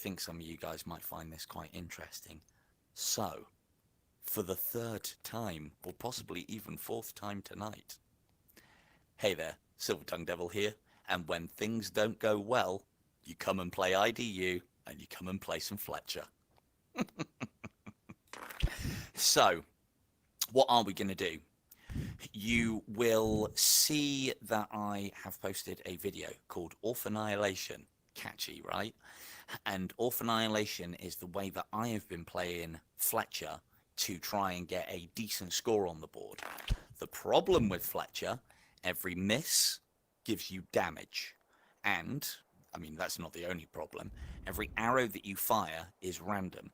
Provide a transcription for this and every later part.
think some of you guys might find this quite interesting. So, for the third time, or possibly even fourth time tonight. Hey there, Silver Tongue Devil here, and when things don't go well, you come and play IDU, and you come and play some Fletcher. So, what are we going to do? You will see that I have posted a video called Orphanization. Catchy, right? And Orphanization is the way that I have been playing Fletcher to try and get a decent score on the board. The problem with Fletcher, every miss gives you damage. And, I mean, that's not the only problem. Every arrow that you fire is random.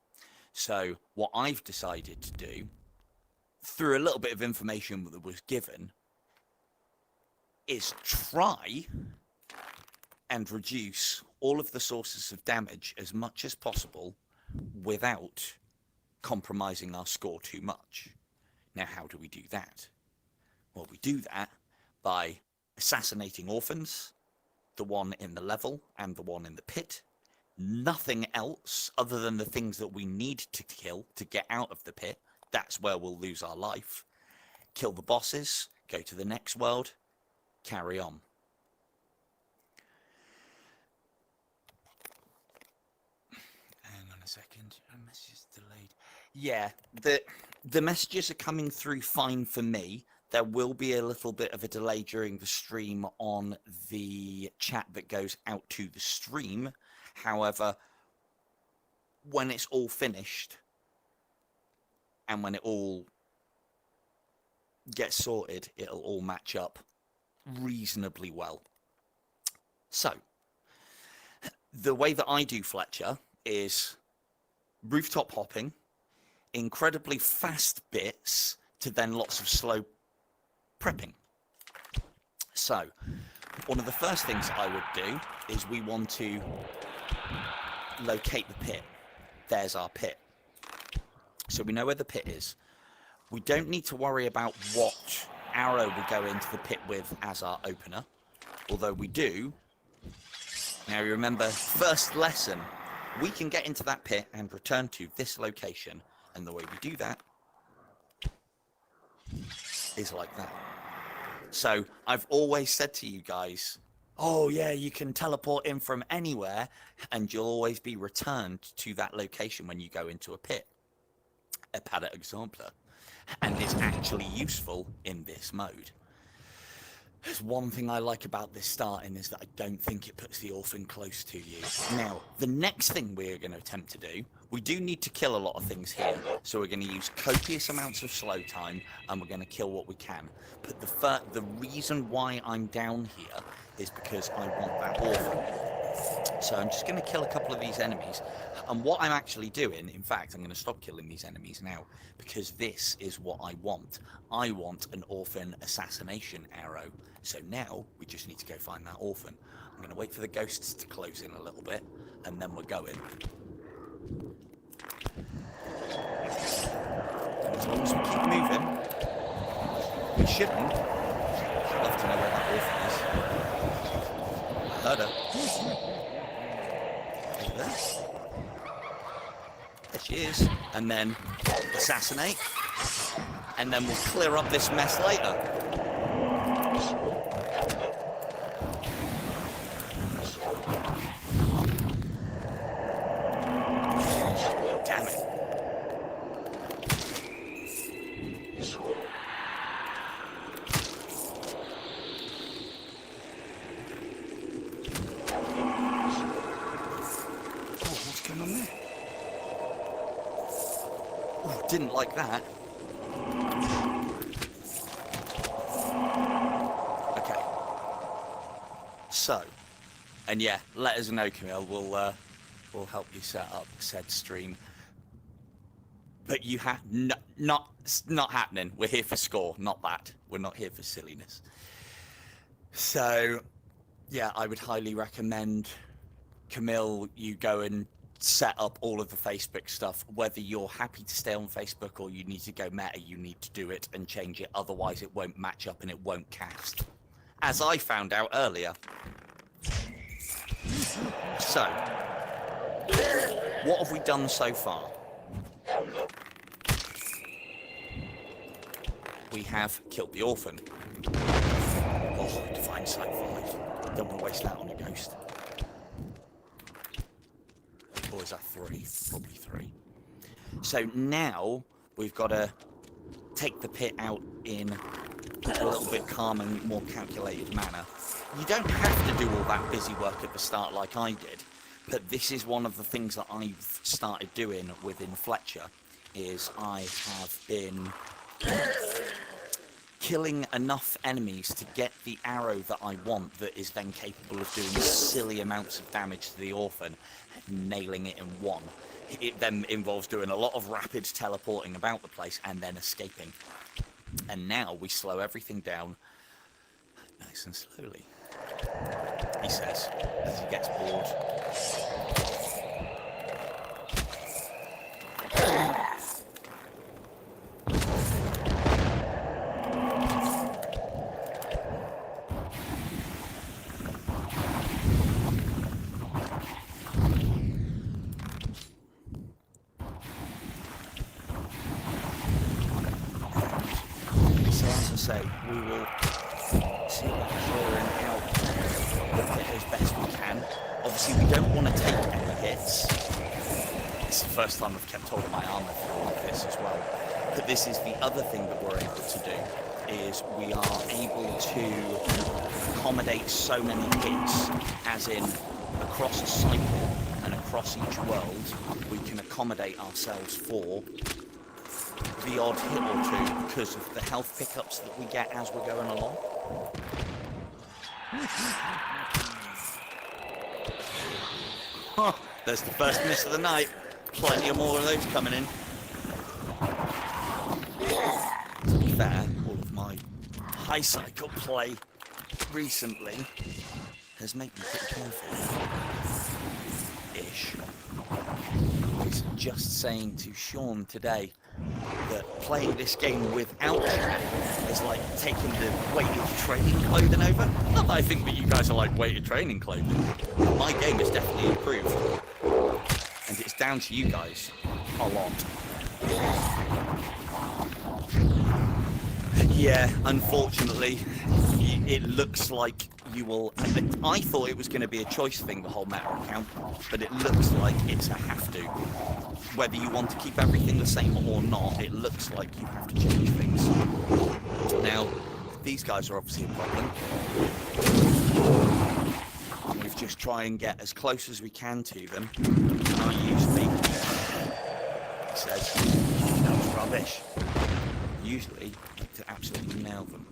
So what I've decided to do, through a little bit of information that was given, is try and reduce all of the sources of damage as much as possible without compromising our score too much. Now, how do we do that? Well, we do that by assassinating orphans, the one in the level and the one in the pit. Nothing else other than the things that we need to kill to get out of the pit. That's where we'll lose our life. Kill the bosses, go to the next world, carry on. Hang on a second. Our message is delayed. Yeah, the messages are coming through fine for me. There will be a little bit of a delay during the stream on the chat that goes out to the stream. However, when it's all finished and when it all gets sorted, it'll all match up reasonably well. So, the way that I do Fletcher is rooftop hopping, incredibly fast bits, to then lots of slow prepping. So, one of the first things I would do is we want to locate the pit. There's our pit. So we know where the pit is. We don't need to worry about what arrow we go into the pit with as our opener, although we do. Now you remember, first lesson, we can get into that pit and return to this location, and the way we do that is like that. So I've always said to you guys, oh yeah, you can teleport in from anywhere and you'll always be returned to that location when you go into a pit. A Pada Exemplar. And it's actually useful in this mode. There's one thing I like about this starting is that I don't think it puts the orphan close to you. Now, the next thing we're going to attempt to do, we do need to kill a lot of things here. So we're going to use copious amounts of slow time and we're going to kill what we can. But the reason why I'm down here is because I want that orphan. So I'm just going to kill a couple of these enemies. And what I'm actually doing, in fact, I'm going to stop killing these enemies now, because this is what I want. I want an orphan assassination arrow. So now we just need to go find that orphan. I'm going to wait for the ghosts to close in a little bit, and then we're going. And as long as we keep moving, we shouldn't. I'd love to know where that orphan is. I heard her. There. There she is. And then assassinate. And then we'll clear up this mess later. Damn it. Didn't like that. Okay. So, and yeah, let us know, Camille. We'll help you set up said stream. But you have not happening. We're here for score, not that. We're not here for silliness. So, yeah, I would highly recommend, Camille, you go and set up all of the Facebook stuff. Whether you're happy to stay on Facebook or you need to go meta, you need to do it and change it, otherwise it won't match up and it won't cast, as I found out earlier. So What have we done so far? We have killed the orphan. Oh, divine sight 5. Don't want to waste that on a ghost. Or is that 3? Probably 3. So now we've got to take the pit out in a little bit calm and more calculated manner. You don't have to do all that busy work at the start like I did, but this is one of the things that I've started doing within Fletcher, is I have been killing enough enemies to get the arrow that I want that is then capable of doing silly amounts of damage to the orphan and nailing it in one. It then involves doing a lot of rapid teleporting about the place and then escaping. And now we slow everything down nice and slowly, he says, as he gets bored. So we will see about clearing out the pit as best we can. Obviously we don't want to take any hits. It's the first time I've kept hold of my armour through like this as well. But this is the other thing that we're able to do, is we are able to accommodate so many hits, as in across a cycle and across each world, we can accommodate ourselves for the odd hit or two because of the health pickups that we get as we're going along. Oh, there's the first miss of the night. Plenty of more of those coming in. To be fair, all of my high cycle play recently has made me pretty careful. Ish. I was just saying to Sean today that playing this game without chat is like taking the weighted training clothing over. Not that I think that you guys are like weighted training clothing. My game is definitely improved. And it's down to you guys. A lot. Yeah, unfortunately, it looks like you will... I thought it was going to be a choice thing, the whole meta account, but it looks like it's a have to. Whether you want to keep everything the same or not, it looks like you have to change things. Now, these guys are obviously a problem. We've just try and get as close as we can to them. And I usually... He says, that was rubbish. Usually, like to absolutely nail them.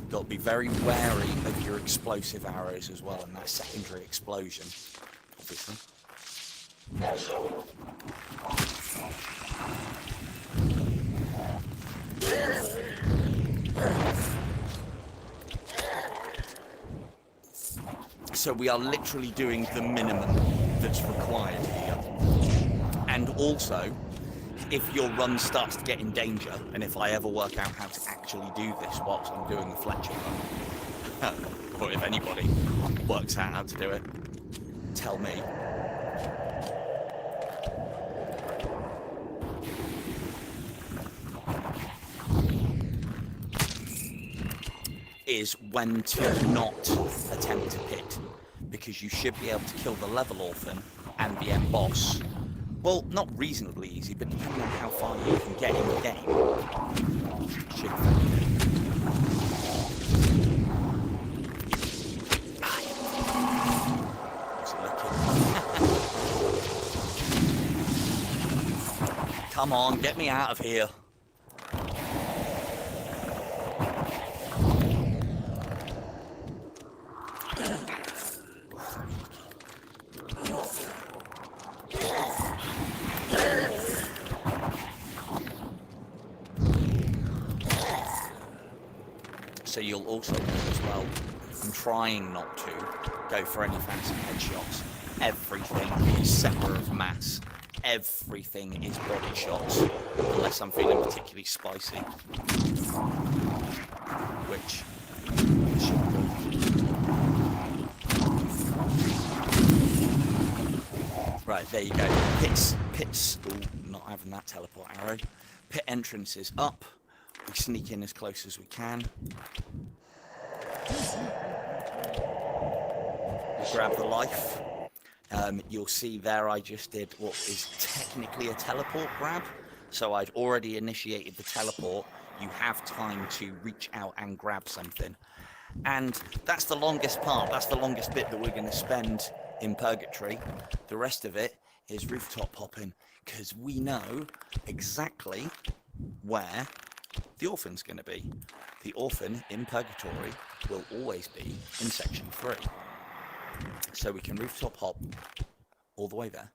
Got to be very wary of your explosive arrows as well, and that secondary explosion, obviously. So we are literally doing the minimum that's required here. And also, if your run starts to get in danger, and if I ever work out how to actually do this whilst I'm doing the Fletcher run, or if anybody works out how to do it, tell me. Is when to not attempt to pit, because you should be able to kill the level orphan and the end boss. Well, not reasonably easy, but depending on how far you can get in the game, should Come on, get me out of here. So you'll also know as well, I'm trying not to go for any fancy headshots. Everything is center of mass. everything is body shots, unless I'm feeling particularly spicy. Which right, there you go. Pits. Ooh, not having that teleport arrow. Pit entrance is up. We sneak in as close as we can. We grab the life. You'll see there I just did what is technically a teleport grab. So I'd already initiated the teleport. You have time to reach out and grab something. And that's the longest part. That's the longest bit that we're going to spend in Purgatory. The rest of it is rooftop hopping, because we know exactly where the orphan's going to be. The orphan in Purgatory will always be in section 3. So we can rooftop hop all the way there.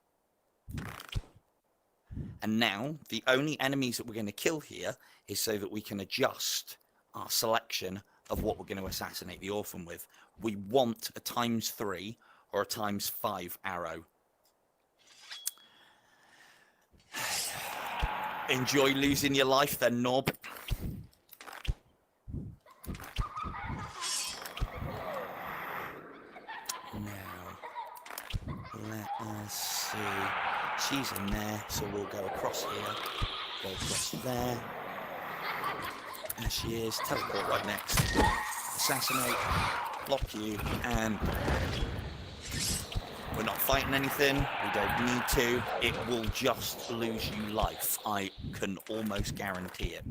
And now the only enemies that we're going to kill here is so that we can adjust our selection of what we're going to assassinate the orphan with. We want a ×3 or a ×5 arrow. Enjoy losing your life then, Knob. Now, let us see. She's in there, so we'll go across here, go across there. There she is, teleport right next. Assassinate, block you, and we're not fighting anything, we don't need to. It will just lose you life, I can almost guarantee it.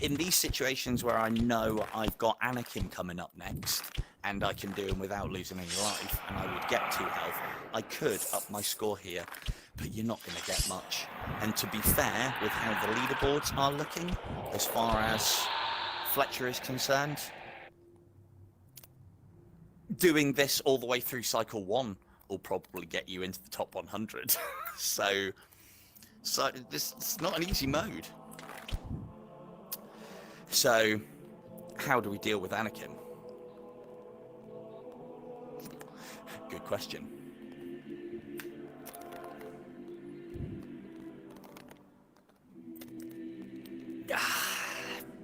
In these situations where I know I've got Anakin coming up next, and I can do him without losing any life, and I would get 2 health, I could up my score here, but you're not going to get much. And to be fair, with how the leaderboards are looking, as far as Fletcher is concerned, doing this all the way through cycle 1 will probably get you into the top 100. so this it's not an easy mode. So how do we deal with Anakin? Good question.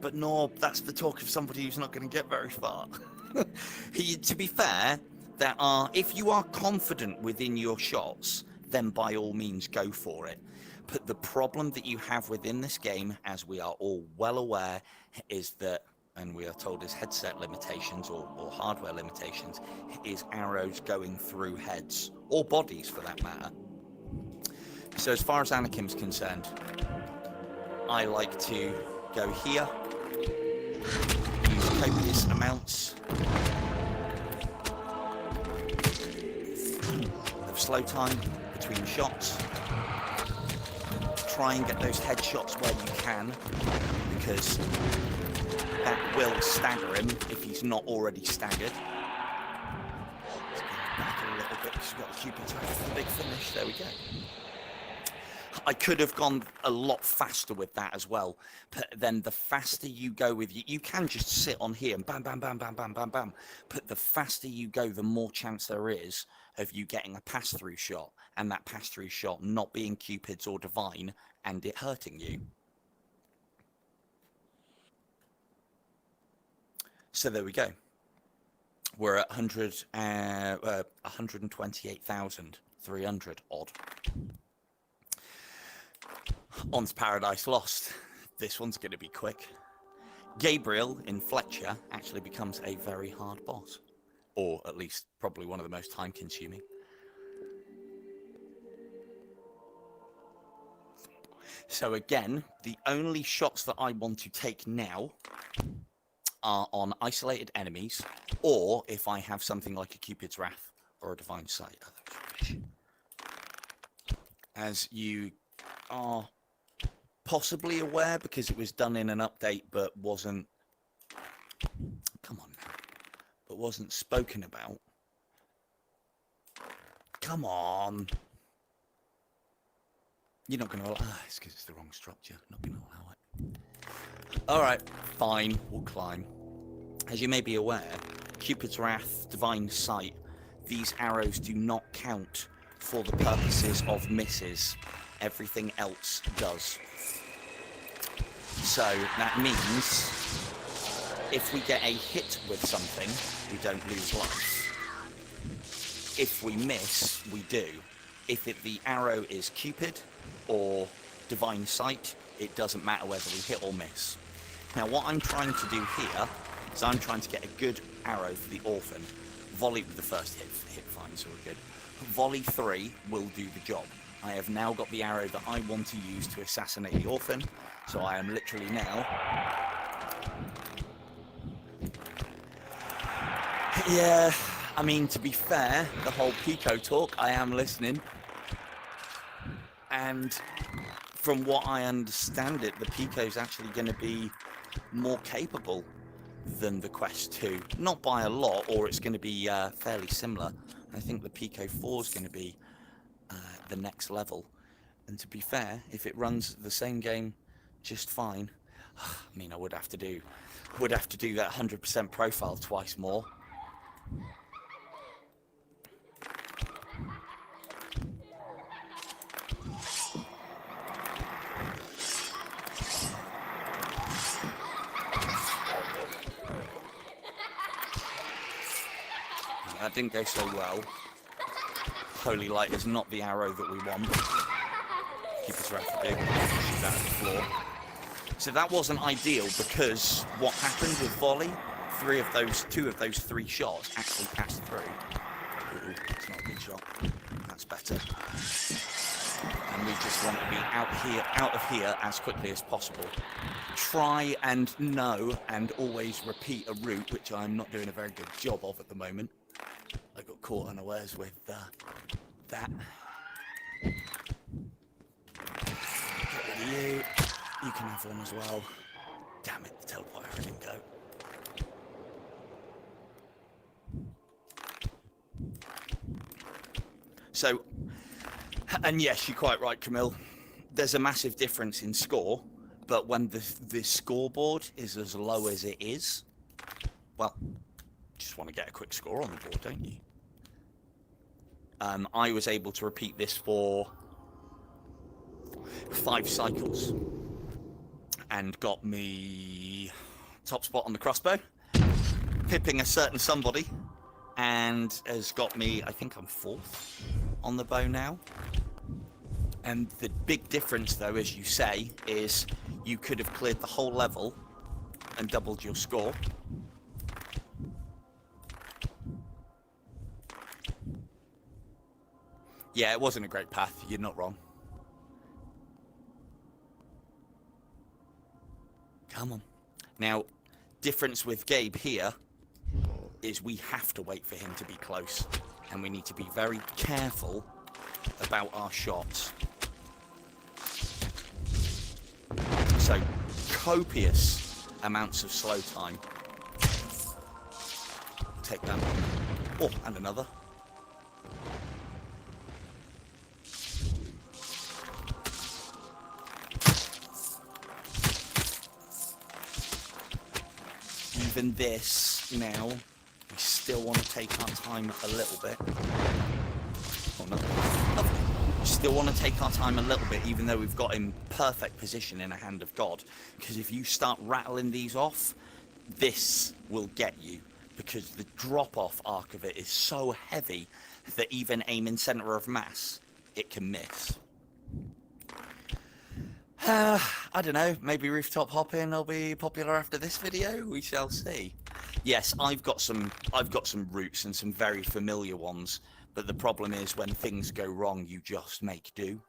But no, that's the talk of somebody who's not going to get very far. To be fair, there are, if you are confident within your shots, then by all means go for it. But the problem that you have within this game, as we are all well aware, is that, and we are told is headset limitations or hardware limitations, is arrows going through heads, or bodies for that matter. So as far as Anakin's concerned, I like to go here, use copious amounts of slow time between shots, try and get those headshots where you can, because that will stagger him if he's not already staggered. Let's go back a little bit, because we've got the Cupid's Wrath for the big finish. There we go. I could have gone a lot faster with that as well, but then the faster you go with you can just sit on here and bam, bam, bam, bam, bam, bam, bam. But the faster you go, the more chance there is of you getting a pass-through shot, and that pass-through shot not being Cupid's or Divine, and it hurting you. So there we go. We're at 128,300 odd. On to Paradise Lost. This one's going to be quick. Gabriel in Fletcher actually becomes a very hard boss, or at least probably one of the most time consuming. So again, the only shots that I want to take now are on isolated enemies, or if I have something like a Cupid's Wrath or a Divine Sight. As you are possibly aware, because it was done in an update but wasn't, come on now, but wasn't spoken about. Come on. You're not going to allow, it's because it's the wrong structure, not going to allow it. Alright, fine, we'll climb. As you may be aware, Cupid's Wrath, Divine Sight, these arrows do not count for the purposes of misses. Everything else does. So that means if we get a hit with something, we don't lose life. If we miss, we do. If the arrow is Cupid or Divine Sight, it doesn't matter whether we hit or miss. Now what I'm trying to do here is I'm trying to get a good arrow for the orphan. Volley with the first hit fine, so we're good. Volley 3 will do the job. I have now got the arrow that I want to use to assassinate the orphan, so I am literally now... Yeah, I mean, to be fair, the whole Pico talk, I am listening. And from what I understand it, the Pico's actually going to be more capable than the Quest 2. Not by a lot, or it's going to be fairly similar. I think the Pico 4 is going to be the next level. And to be fair, if it runs the same game just fine, I mean, I would have to do that 100% profile twice more. That didn't go so well. Holy Light is not the arrow that we want. Keep us rapid, shoot that at the floor. So that wasn't ideal because what happened with volley, two of those three shots actually passed through. Ooh, it's not a good shot. That's better. And we just want to be out of here as quickly as possible. Try and know and always repeat a route, which I'm not doing a very good job of at the moment. I got caught unawares with that. Get rid of you. You can have one as well. Damn it, the teleporter didn't go. So, and yes, you're quite right, Camille. There's a massive difference in score, but when the scoreboard is as low as it is, well, just want to get a quick score on the board, don't you? I was able to repeat this for 5 cycles and got me top spot on the crossbow, pipping a certain somebody, and has got me, I think I'm 4th on the bow now. And the big difference, though, as you say, is you could have cleared the whole level and doubled your score. Yeah, it wasn't a great path. You're not wrong. Come on. Now, difference with Gabe here is we have to wait for him to be close. And we need to be very careful about our shots. So, copious amounts of slow time. Take that one. Oh, and another. Even this now, we still want to take our time a little bit. Oh no. We still want to take our time a little bit, even though we've got in perfect position in a hand of God. Because if you start rattling these off, this will get you. Because the drop-off arc of it is so heavy that even aiming center of mass, it can miss. I don't know, maybe rooftop hopping will be popular after this video, we shall see. Yes, I've got some routes and some very familiar ones, but the problem is when things go wrong, you just make do.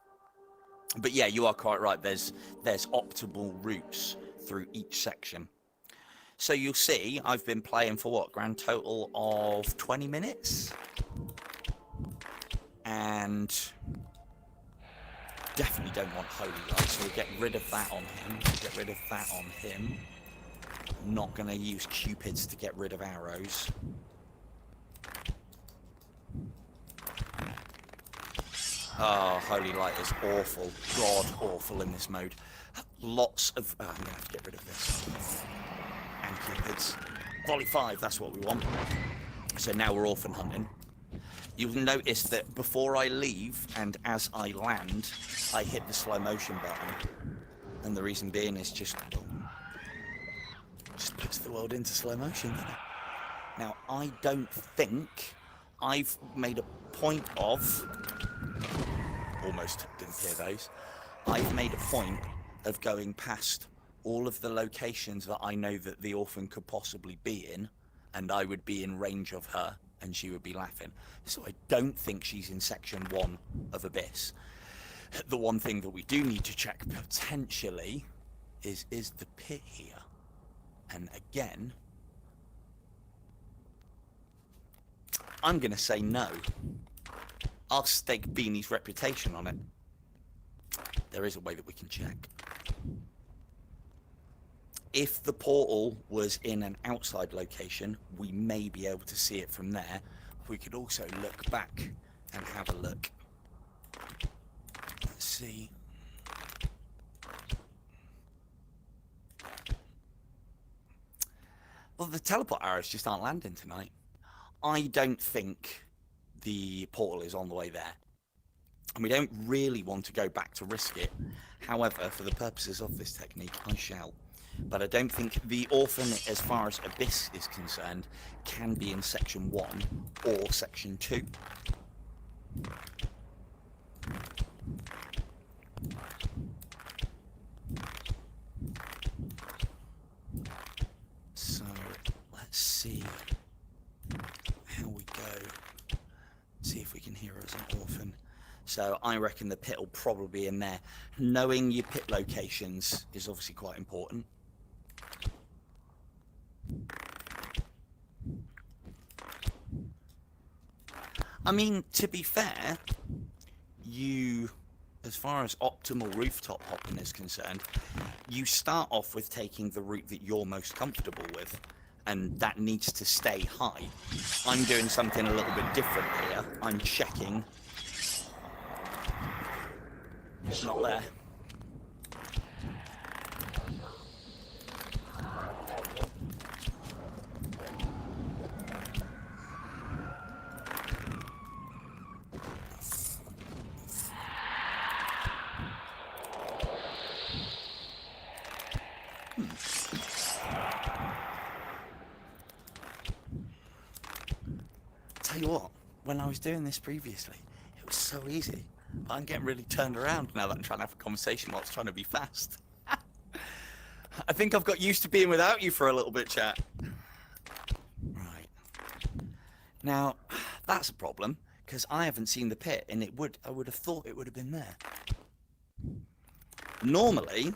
But yeah, you are quite right, there's optimal routes through each section. So you'll see, I've been playing for what, grand total of 20 minutes? And definitely don't want Holy Light, so we'll get rid of that on him. Get rid of that on him. I'm not going to use Cupids to get rid of arrows. Oh, Holy Light is awful. God awful in this mode. Lots of... I'm going to have to get rid of this. And Cupids. Volley 5, that's what we want. So now we're orphan hunting. You'll notice that before I leave and as I land, I hit the slow motion button. And the reason being is just puts the world into slow motion, doesn't it? Now, I don't think I've made a point of... Almost didn't hear those. I've made a point of going past all of the locations that I know that the orphan could possibly be in, and I would be in range of her, and she would be laughing. So I don't think she's in section 1 of Abyss. The one thing that we do need to check potentially is the pit here? And again, I'm going to say no. I'll stake Beanie's reputation on it. There is a way that we can check. If the portal was in an outside location, we may be able to see it from there. We could also look back and have a look. Let's see. Well, the teleport arrows just aren't landing tonight. I don't think the portal is on the way there. And we don't really want to go back to risk it. However, for the purposes of this technique, I shall. But I don't think the orphan, as far as Abyss is concerned, can be in section 1 or section 2. So, let's see how we go. See if we can hear us an orphan. So I reckon the pit will probably be in there. Knowing your pit locations is obviously quite important. I mean, to be fair, you, as far as optimal rooftop hopping is concerned, you start off with taking the route that you're most comfortable with, and that needs to stay high. I'm doing something a little bit different here. I'm checking. It's not there. Tell you what, when I was doing this previously, it was so easy. I'm getting really turned around now that I'm trying to have a conversation whilst trying to be fast. I think I've got used to being without you for a little bit, chat. Right. Now, that's a problem, because I haven't seen the pit, and I would have thought it would have been there. Normally,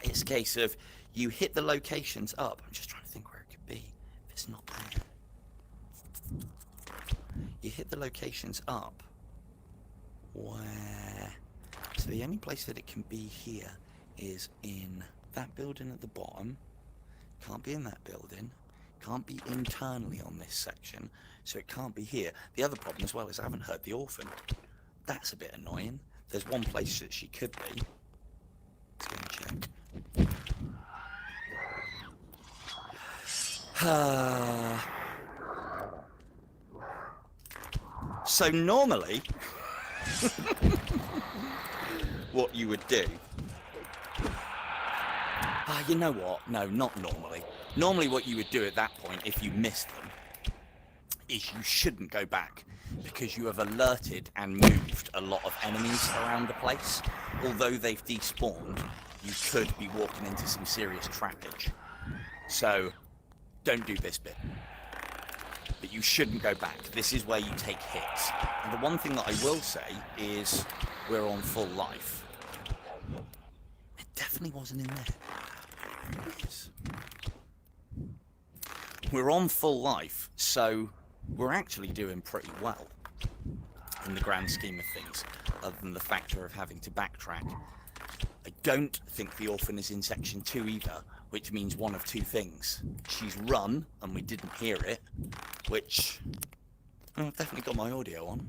it's a case of you hit the locations up. I'm just trying to think where it could be, if it's not there. You hit the locations up. Where? So the only place that it can be here is in that building at the bottom. Can't be in that building. Can't be internally on this section. So it can't be here. The other problem as well is I haven't heard the orphan. That's a bit annoying. There's one place that she could be. Let's go and check. So normally, what you would do... you know what? No, not normally. Normally what you would do at that point, if you missed them, is you shouldn't go back, because you have alerted and moved a lot of enemies around the place. Although they've despawned, you could be walking into some serious trappage. So, don't do this bit. But you shouldn't go back. This is where you take hits. And the one thing that I will say is we're on full life. It definitely wasn't in there. Yes. We're on full life, so we're actually doing pretty well in the grand scheme of things, other than the factor of having to backtrack. I don't think the orphan is in section 2 either, which means one of two things. She's run, and we didn't hear it, which... I've definitely got my audio on.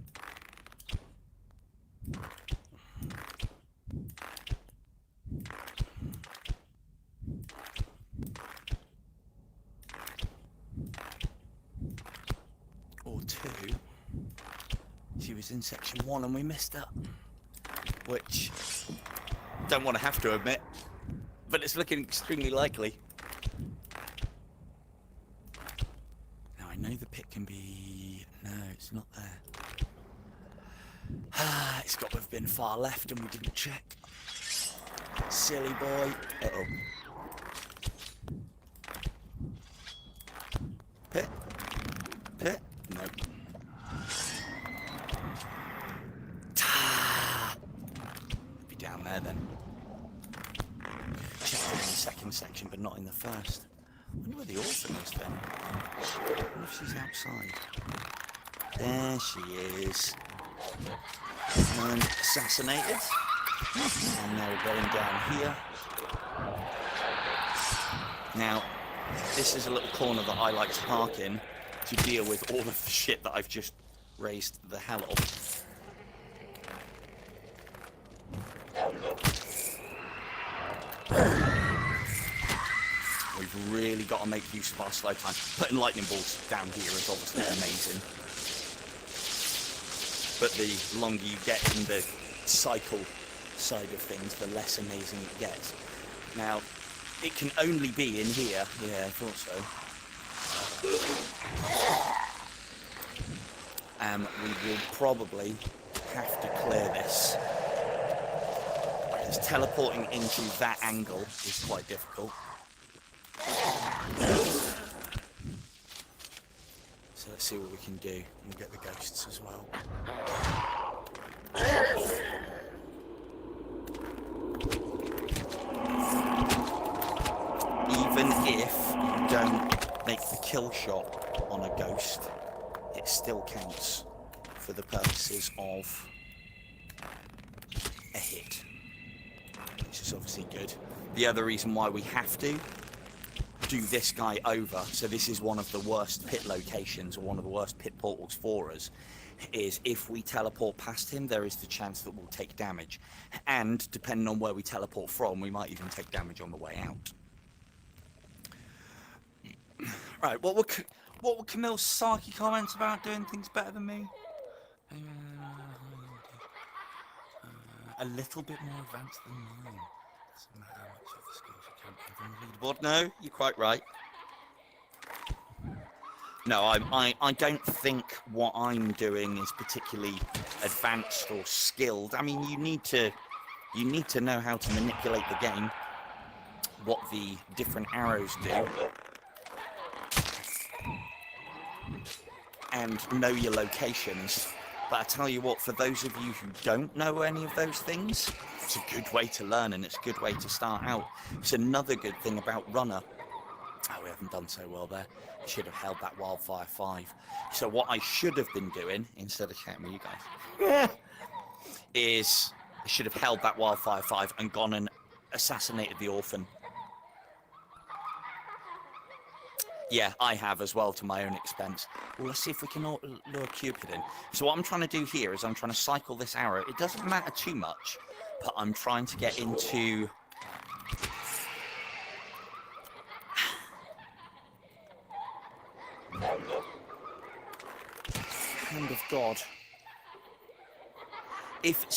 Or 2, she was in section 1 and we missed her. which don't want to have to admit, but it's looking extremely likely. Now I know the pit can be... No, it's not there. It's got to have been far left and we didn't check. Silly boy. Uh-oh. Pit? Pit? Nope. Be down there then. Checked it in the second section, but not in the first. I wonder where the orphan is then. I wonder if she's outside. There she is. And assassinated. And now we're going down here. Now, this is a little corner that I like to park in to deal with all of the shit that I've just raised the hell of. We've really got to make use of our slow time. Putting lightning bolts down here is obviously amazing. But the longer you get in the cycle side of things, the less amazing it gets. Now, it can only be in here. Yeah, I thought so. We will probably have to clear this. Because teleporting into that angle is quite difficult. So let's see what we can do. We'll get the ghosts as well. Even if you don't make the kill shot on a ghost, it still counts for the purposes of a hit, which is obviously good. The other reason why we have to do this guy over, so this is one of the worst pit locations, or one of the worst pit portals for us, is if we teleport past him, there is the chance that we'll take damage. And depending on where we teleport from, we might even take damage on the way out. Right, what were Camille's sarky comments about doing things better than me? A little bit more advanced than mine. Doesn't matter how much of the skills you can't have on the leaderboard. No, you're quite right. No, I don't think what I'm doing is particularly advanced or skilled. I mean, you need to know how to manipulate the game, what the different arrows do, and know your locations. But I tell you what, for those of you who don't know any of those things, it's a good way to learn and it's a good way to start out. It's another good thing about Runner. Oh, we haven't done so well there. I should have held that Wildfire 5. So what I should have been doing, instead of chatting with you guys, is I should have held that Wildfire 5 and gone and assassinated the orphan. Yeah, I have as well, to my own expense. Well, let's see if we can lure Cupid in. So what I'm trying to do here is I'm trying to cycle this arrow. It doesn't matter too much, but I'm trying to get into... Hand of God. If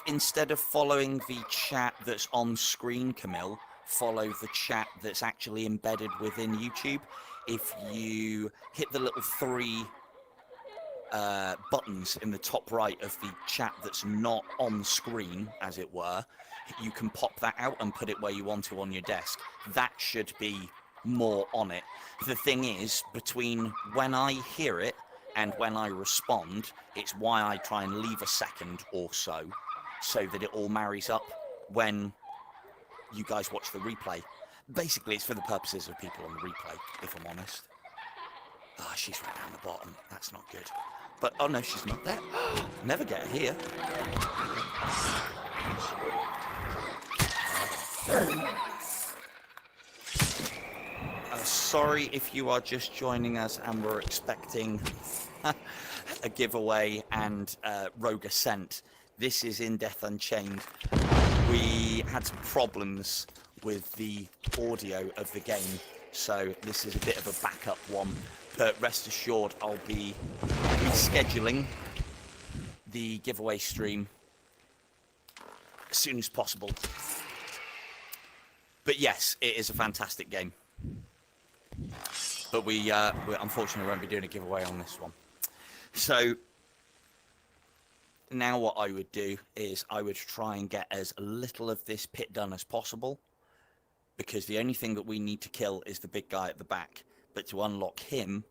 instead of following the chat that's on screen, Camille, follow the chat that's actually embedded within YouTube. If you hit the little 3 buttons in the top right of the chat that's not on screen, as it were, you can pop that out and put it where you want to on your desk. That should be more on it. The thing is, between when I hear it and when I respond, it's why I try and leave a second or so that it all marries up when you guys watch the replay. Basically, it's for the purposes of people on the replay, if I'm honest. Ah, oh, she's right down the bottom. That's not good. But, oh no, she's not there. Never get her here. Sorry if you are just joining us and we're expecting a giveaway and Rogue Acsent. This is in Death Unchained. We had some problems with the audio of the game, so this is a bit of a backup one. But rest assured, I'll be rescheduling the giveaway stream as soon as possible. But yes, it is a fantastic game. But we unfortunately won't be doing a giveaway on this one. So now what I would do is I would try and get as little of this pit done as possible, because the only thing that we need to kill is the big guy at the back. But to unlock him,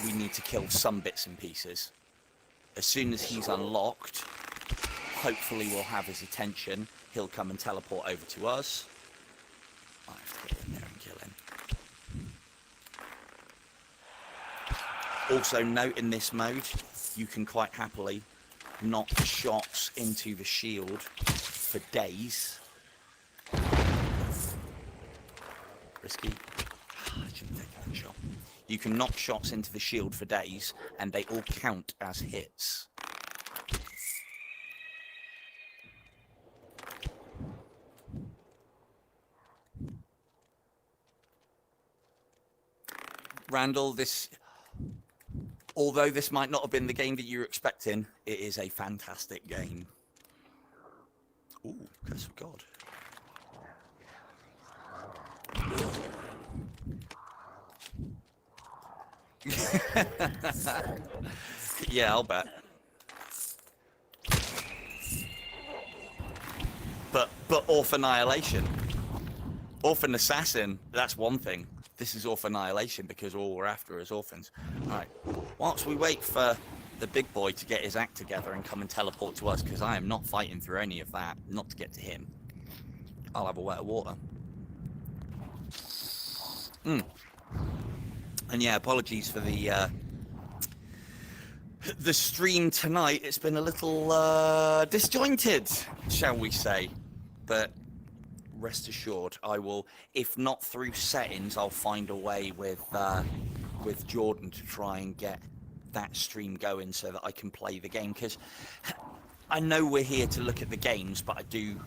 we need to kill some bits and pieces. As soon as he's unlocked, hopefully we'll have his attention. He'll come and teleport over to us. I have to get in there and kill him. Also note, in this mode, you can quite happily knock shots into the shield for days. Risky. I shouldn't take that shot. You can knock shots into the shield for days, and they all count as hits. Randall, although this might not have been the game that you were expecting, it is a fantastic game. Ooh, curse of God. Yeah, I'll bet. But Orphan Annihilation. Orphan Assassin, that's one thing. This is Orphan Annihilation, because all we're after is orphans. Alright, whilst we wait for the big boy to get his act together and come and teleport to us, because I am not fighting through any of that, not to get to him, I'll have a wet of water. And yeah, apologies for the stream tonight. It's been a little disjointed, shall we say. But rest assured, I will, if not through settings, I'll find a way with Jordan to try and get that stream going so that I can play the game. Because I know we're here to look at the games, but I do,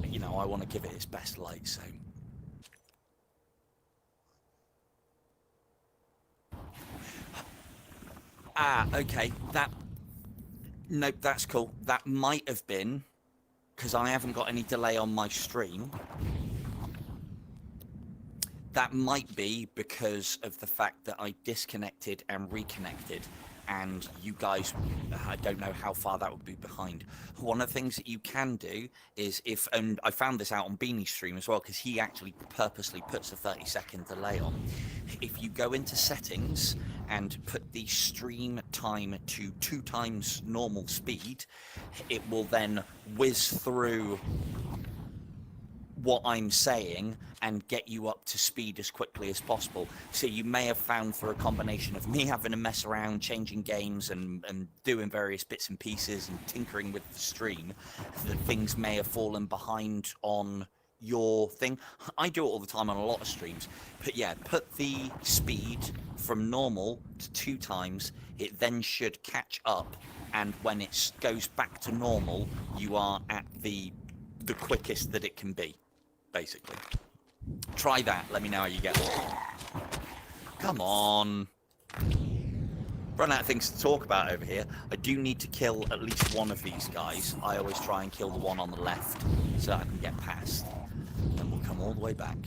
you know, I want to give it its best light, so... Ah, okay, nope, that's cool. That might have been, because I haven't got any delay on my stream, that might be because of the fact that I disconnected and reconnected, and you guys, I don't know how far that would be behind. One of the things that you can do is and I found this out on Beanie's stream as well, because he actually purposely puts a 30-second delay on. If you go into settings and put the stream time to 2 times normal speed, it will then whiz through what I'm saying and get you up to speed as quickly as possible. So you may have found, for a combination of me having to mess around, changing games and doing various bits and pieces and tinkering with the stream, that things may have fallen behind on your thing. I do it all the time on a lot of streams. But yeah, put the speed from normal to 2 times. It then should catch up, and when it goes back to normal, you are at the quickest that it can be, basically. Try that. Let me know how you get on. Come on. Run out of things to talk about over here. I do need to kill at least one of these guys. I always try and kill the one on the left so that I can get past. Then we'll come all the way back.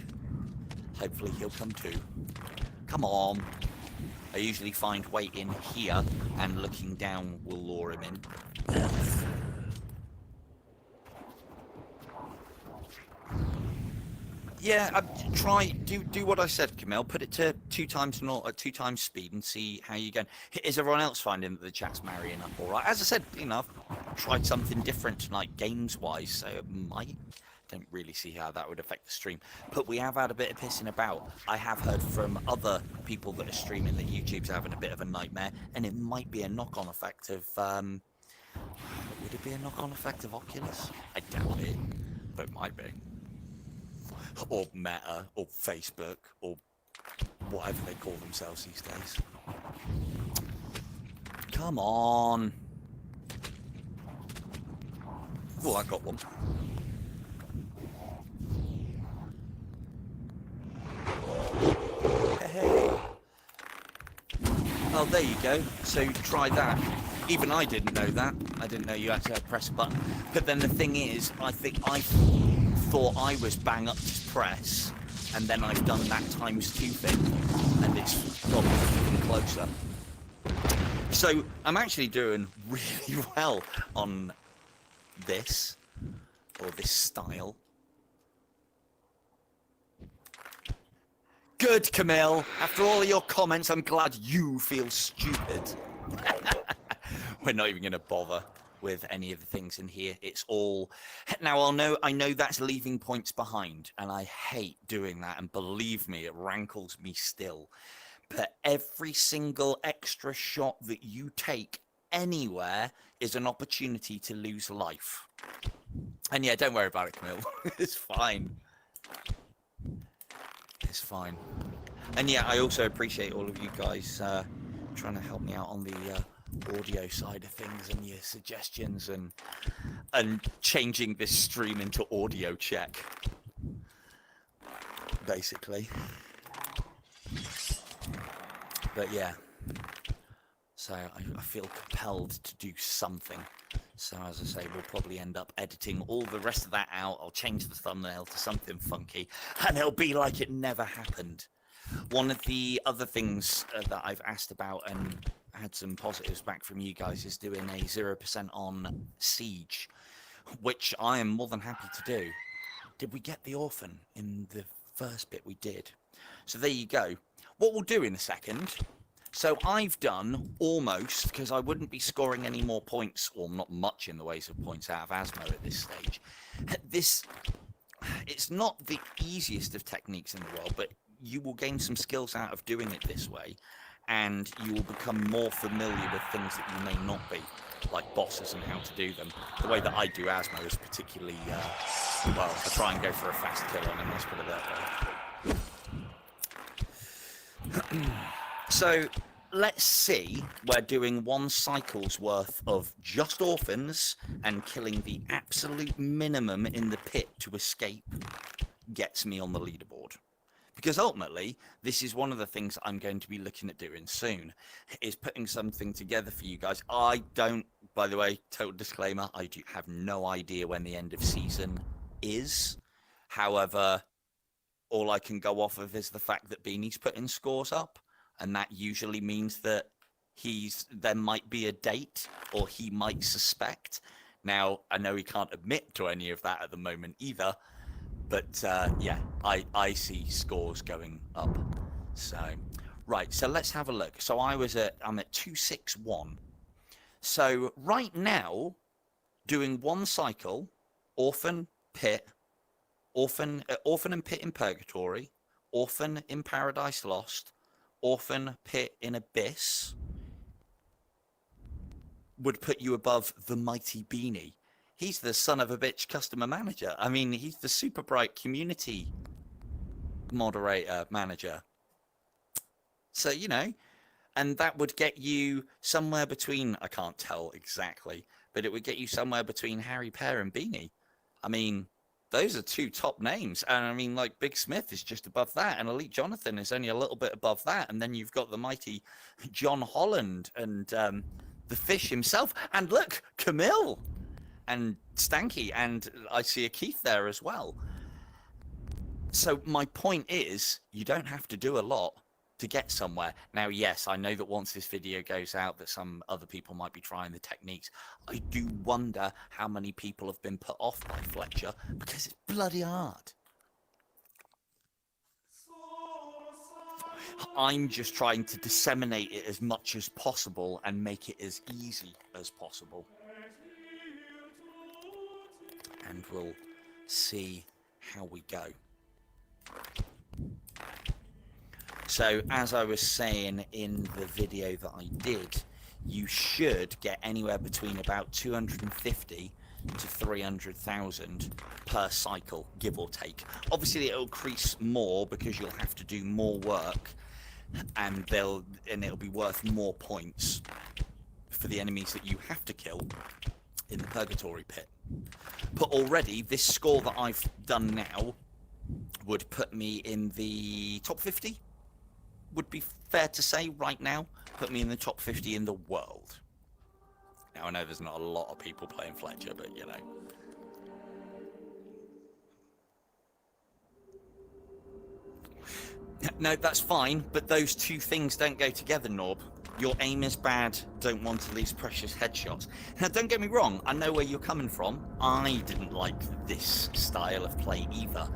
Hopefully he'll come too. Come on. I usually find waiting here and looking down will lure him in. Yeah, do what I said, Camille. Put it to 2 times speed and see how you go. Is everyone else finding that the chat's marrying up all right? As I said, you know, I've tried something different tonight, games-wise, so it might. Don't really see how that would affect the stream. But we have had a bit of pissing about. I have heard from other people that are streaming that YouTube's having a bit of a nightmare, and it might be a knock-on effect of. Would it be a knock-on effect of Oculus? I doubt it, but it might be. Or Meta, or Facebook, or whatever they call themselves these days. Come on. Oh, I got one. Hey. Oh, there you go. So try that. Even I didn't know that. I didn't know you had to press a button. But then the thing is, I think I thought I was bang up to press, and then I've done that ×2 thing, and it's probably even closer. So I'm actually doing really well on this, or this style. Good, Camille. After all of your comments, I'm glad you feel stupid. We're not even going to bother with any of the things in here. It's all... Now, I know that's leaving points behind, and I hate doing that, and believe me, it rankles me still. But every single extra shot that you take anywhere is an opportunity to lose life. And yeah, don't worry about it, Camille. It's fine. It's fine. And yeah, I also appreciate all of you guys trying to help me out on the audio side of things, and your suggestions, and changing this stream into audio check, basically. But yeah, so I feel compelled to do something. So as I say, we'll probably end up editing all the rest of that out. I'll change the thumbnail to something funky, and it'll be like it never happened. One of the other things that I've asked about and had some positives back from you guys is doing a 0% on Siege, which I am more than happy to do. Did we get the orphan in the first bit? We did. So there you go. What we'll do in a second... So I've done almost, because I wouldn't be scoring any more points, or not much in the ways of points out of Asmo at this stage. It's not the easiest of techniques in the world, but you will gain some skills out of doing it this way, and you will become more familiar with things that you may not be, like bosses and how to do them. The way that I do Asmo is particularly, well, I try and go for a fast kill on him, let's put it that way. So let's see where doing 1 cycle's worth of just orphans and killing the absolute minimum in the pit to escape gets me on the leaderboard. Because ultimately, this is one of the things I'm going to be looking at doing soon, is putting something together for you guys. I don't, by the way, total disclaimer, I do have no idea when the end of season is. However, all I can go off of is the fact that Beanie's putting scores up. And that usually means that there might be a date, or he might suspect. Now, I know he can't admit to any of that at the moment either, but yeah, I see scores going up. So, right, so let's have a look. So I'm at 261. So right now, doing 1 cycle, orphan, pit, orphan and pit in purgatory, orphan in paradise lost, orphan, pit in abyss, would put you above the mighty Beanie. He's the son of a bitch customer manager. I mean, he's the super bright community moderator manager. So, you know, and that would get you somewhere between, I can't tell exactly, but it would get you somewhere between Harry Pear and Beanie. I mean, those are 2 top names. And I mean, like, Big Smith is just above that, and Elite Jonathan is only a little bit above that. And then you've got the mighty John Holland and the Fish himself. And look, Camille and Stanky, and I see a Keith there as well. So my point is, you don't have to do a lot to get somewhere. Now, yes, I know that once this video goes out that some other people might be trying the techniques. I do wonder how many people have been put off by Fletcher, because it's bloody hard. I'm just trying to disseminate it as much as possible and make it as easy as possible. And we'll see how we go. So, as I was saying in the video that I did, you should get anywhere between about 250 to 300,000 per cycle, give or take. Obviously, it'll increase more because you'll have to do more work, and it'll be worth more points for the enemies that you have to kill in the Purgatory Pit. But already, this score that I've done now would put me in the top 50. Would be fair to say right now, put me in the top 50 in the world. Now, I know there's not a lot of people playing Fletcher, but you know. No, that's fine, but those two things don't go together, Norb. Your aim is bad, don't want to lose precious headshots. Now, don't get me wrong, I know where you're coming from. I didn't like this style of play either.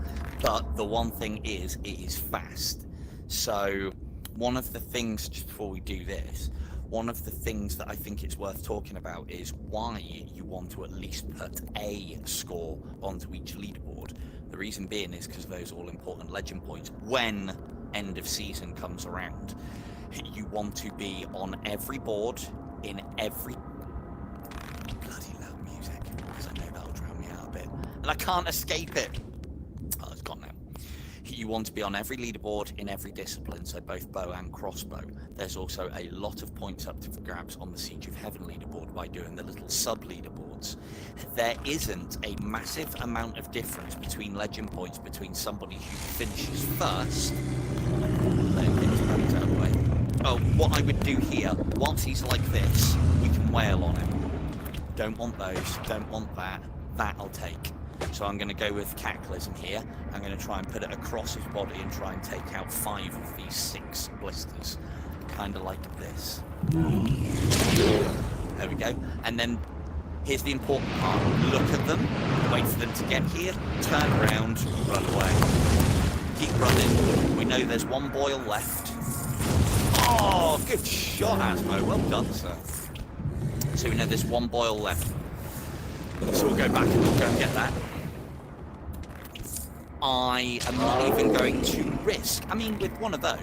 But the one thing is, it is fast. So, one of the things, just before we do this, one of the things that I think it's worth talking about is why you want to at least put a score onto each leaderboard. The reason being is because those all-important legend points, when end of season comes around, you want to be on every board, in every... Bloody loud music, because I know that'll drown me out a bit. And I can't escape it! Oh, it's gone now. You want to be on every leaderboard in every discipline, so both bow and crossbow. There's also a lot of points up for grabs on the Siege of Heaven leaderboard by doing the little sub-leaderboards. There isn't a massive amount of difference between legend points between somebody who finishes first... Let him get his points out of the way. Oh, what I would do here, once he's like this, we can wail on him. Don't want those, don't want that. That I'll take. So I'm going to go with Cataclysm here. I'm going to try and put it across his body and try and take out 5 of these 6 blisters. Kind of like this. There we go. And then, here's the important part. Look at them, wait for them to get here, turn around, run away. Keep running. We know there's one boil left. Oh, good shot, Asmo. Well done, sir. So we know there's one boil left. So we'll go back and we'll go and get that. I am not even going to risk. I mean, with one of those,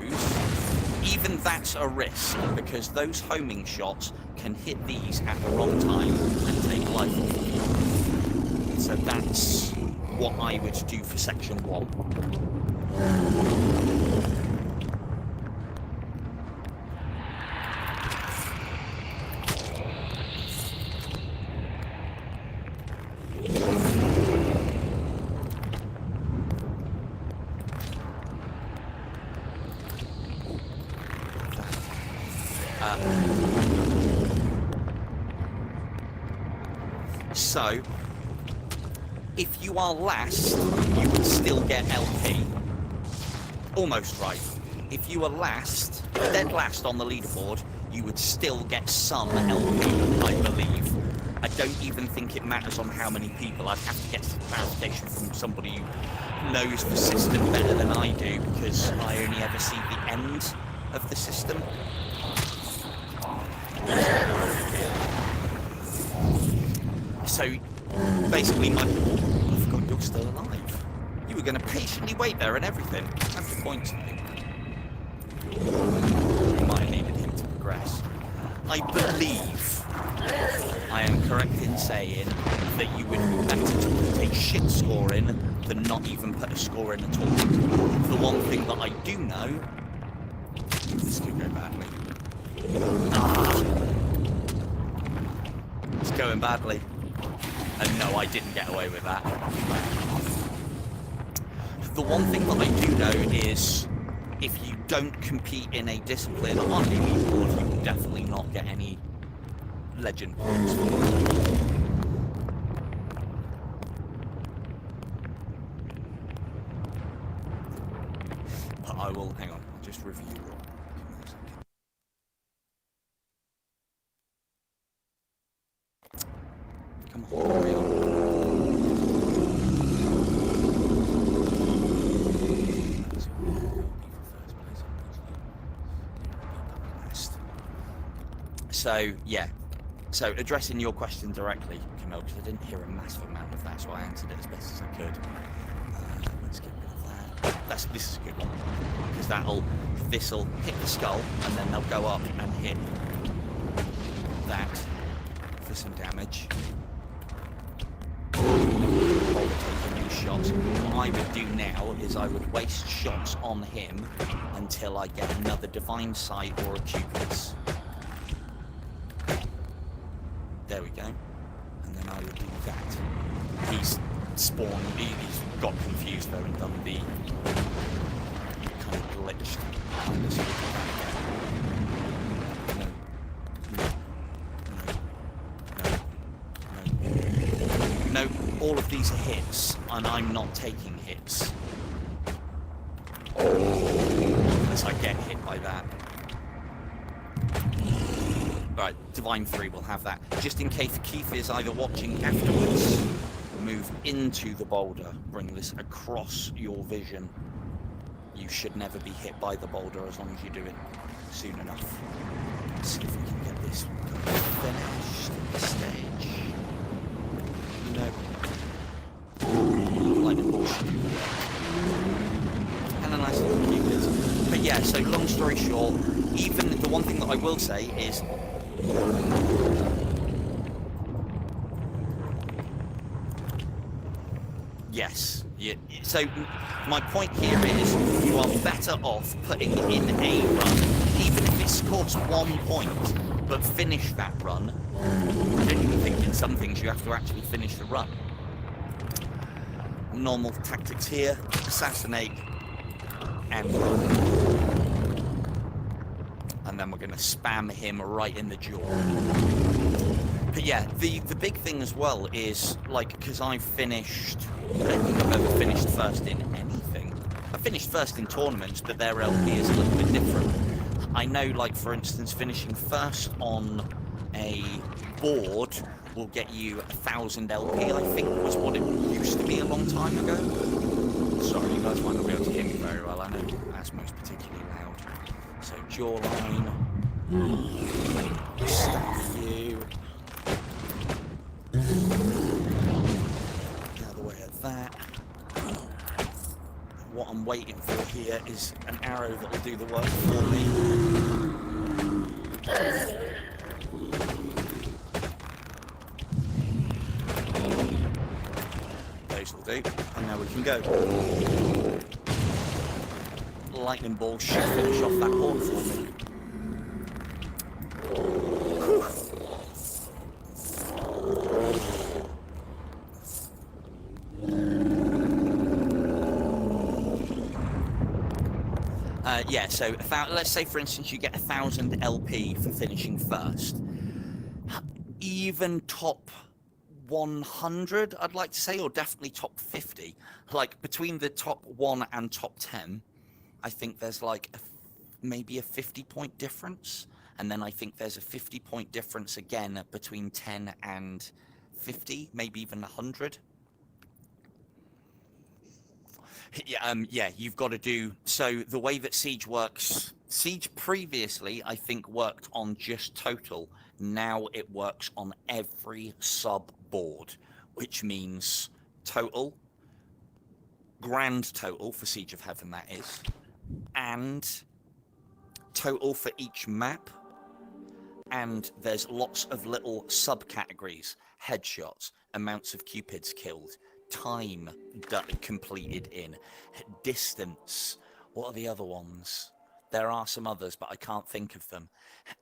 even that's a risk, because those homing shots can hit these at the wrong time and take life off of you. So that's what I would do for section 1. So, if you are last, you would still get LP. Almost right. If you are last, dead last on the leaderboard, you would still get some LP, I believe. I don't even think it matters on how many people. I'd have to get some clarification from somebody who knows the system better than I do, because I only ever see the end of the system. So, basically, I forgot you're still alive. You were going to patiently wait there and everything. Have your points, mate. You might have needed him to progress. I believe I am correct in saying that you would be better to put a shit score in than not even put a score in at all. The one thing that I do know... This could go badly. It's going badly. And no, I didn't get away with that. The one thing that I do know is, if you don't compete in a discipline on the leaderboard, you will definitely not get any legend points. But I will, hang on, I'll just review it. Come on, hurry on. So, yeah. So, addressing your question directly, Camille, because I didn't hear a massive amount of that, so I answered it as best as I could. Let's get rid of that. This is a good one. Because this'll hit the skull, and then they'll go up and hit that for some damage. Shots. What I would do now is I would waste shots on him until I get another Divine Sight or a Cupid's. There we go. And then I would do that. He's spawned, he's got confused though and done the kind of glitched. all of these are hits, and I'm not taking hits. Unless I get hit by that. Right, Divine 3 will have that. Just in case Keith is either watching afterwards, move into the boulder. Bring this across your vision. You should never be hit by the boulder as long as you do it soon enough. Let's see if we can get this finished at this stage. No. Like a bullshit. And a nice little cupid. But yeah, so long story short, even the one thing that I will say is yes. Yeah. So my point here is you are better off putting in a run, even if it scores 1 point, but finish that run. I don't even think in some things you have to actually finish the run. Normal tactics here, assassinate and run. And then we're going to spam him right in the jaw. But yeah, the big thing as well is, like, because I've finished... I don't think I've ever finished first in anything. I finished first in tournaments, but their LP is a little bit different. I know, like, for instance, finishing first on a board will get you 1,000 LP, I think was what it used to be a long time ago. Sorry, you guys might not be able to hear me very well. I know Asmo's particularly loud. So, jawline. Staff you. Get out of the way of that. What I'm waiting for here is an arrow that will do the work for me. Those will do. And now we can go. Lightning ball should finish off that horn for me. Yeah, so let's say, for instance, you get 1,000 LP for finishing first. Even top 100, I'd like to say, or definitely top 50. Like, between the top 1 and top 10, I think there's like maybe a 50-point difference. And then I think there's a 50-point difference again between 10 and 50, maybe even 100. Yeah, you've got to do... So the way that Siege works... Siege previously, I think, worked on just total. Now it works on every sub-board, which means total, grand total for Siege of Heaven, that is, and total for each map. And there's lots of little subcategories: headshots, amounts of cupids killed, time completed in, distance. What are the other ones? There are some others, but I can't think of them.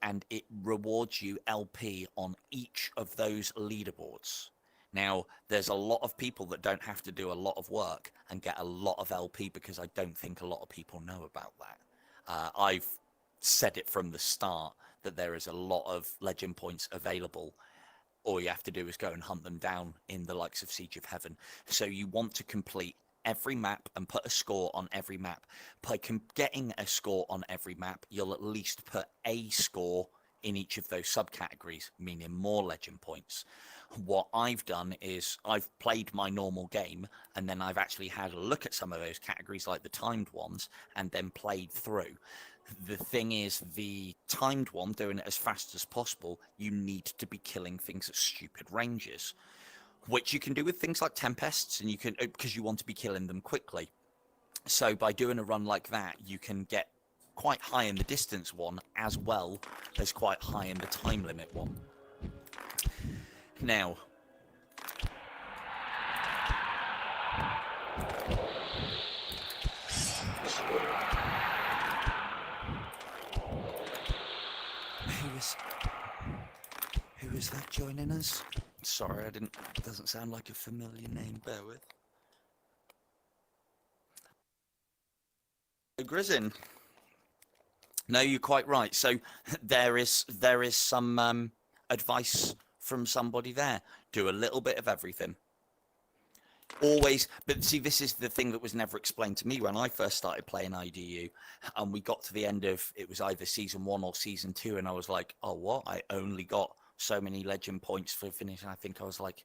And it rewards you LP on each of those leaderboards. Now, there's a lot of people that don't have to do a lot of work and get a lot of LP because I don't think a lot of people know about that. I've said it from the start that there is a lot of legend points available. All you have to do is go and hunt them down in the likes of Siege of Heaven. So you want to complete every map and put a score on every map. By getting a score on every map, you'll at least put a score in each of those subcategories, meaning more legend points. What I've done is I've played my normal game, and then I've actually had a look at some of those categories, like the timed ones, and then played through. The thing is, the timed one, doing it as fast as possible, you need to be killing things at stupid ranges, which you can do with things like Tempests, and you can, because you want to be killing them quickly. So by doing a run like that, you can get quite high in the distance one, as well as quite high in the time limit one. Now, who is that joining us? Sorry, it doesn't sound like a familiar name, bear with. Grizzin. No, you're quite right. So there is some advice from somebody there. Do a little bit of everything. Always, but see, this is the thing that was never explained to me when I first started playing IDU, and we got to the end of, it was either season 1 or season 2, and I was like, oh, what? I only got so many legend points for finishing. I think I was like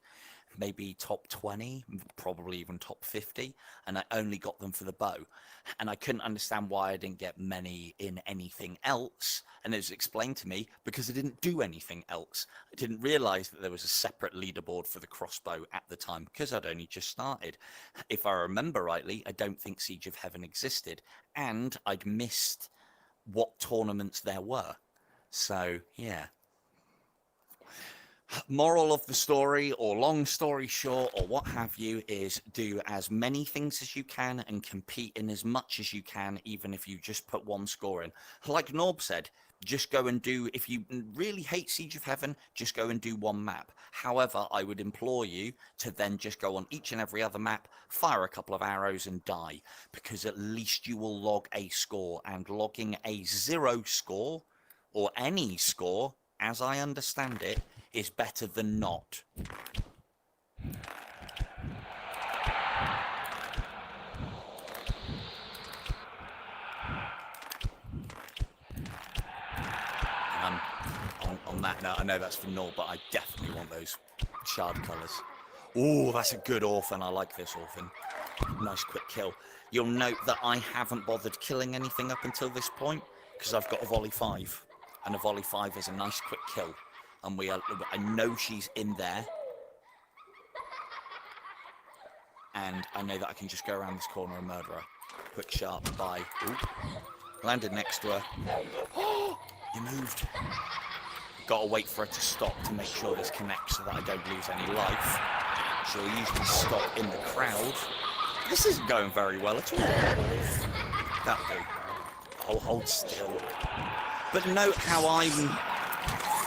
maybe top 20, probably even top 50, and I only got them for the bow. And I couldn't understand why I didn't get many in anything else. And it was explained to me because I didn't do anything else. I didn't realize that there was a separate leaderboard for the crossbow at the time because I'd only just started. If I remember rightly, I don't think Siege of Heaven existed, and I'd missed what tournaments there were. So, yeah. Moral of the story, or long story short, or what have you, is do as many things as you can and compete in as much as you can, even if you just put one score in. Like Norb said, just go and do, if you really hate Siege of Heaven, just go and do one map. However, I would implore you to then just go on each and every other map, fire a couple of arrows and die, because at least you will log a score, and logging a 0 score, or any score, as I understand it, is better than not. On that note, I know that's for Nor, but I definitely want those shard colours. Oh, that's a good orphan. I like this orphan. Nice quick kill. You'll note that I haven't bothered killing anything up until this point because I've got a volley 5, and a volley 5 is a nice quick kill. And I know she's in there, and I know that I can just go around this corner and murder her. Quick, sharp, bye. Ooh. Landed next to her. You moved. Gotta wait for her to stop to make sure this connects so that I don't lose any life. She'll usually stop in the crowd. This isn't going very well at all. That'll do. Oh, hold still. But note how I'm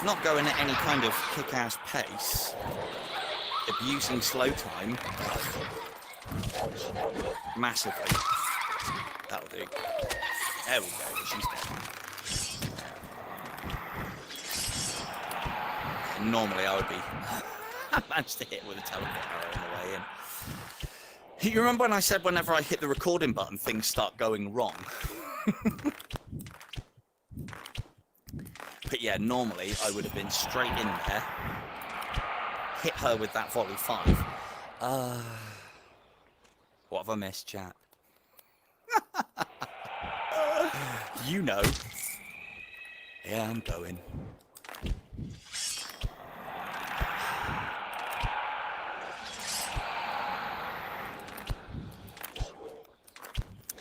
not going at any kind of kick-ass pace, abusing slow time massively. That'll do. There we go, she's dead. And normally I would be... I managed to hit with a teleport arrow on the way in. You remember when I said whenever I hit the recording button, things start going wrong? But yeah, normally I would have been straight in there, hit her with that volley 5. What have I missed, chat? You know. Yeah, I'm going.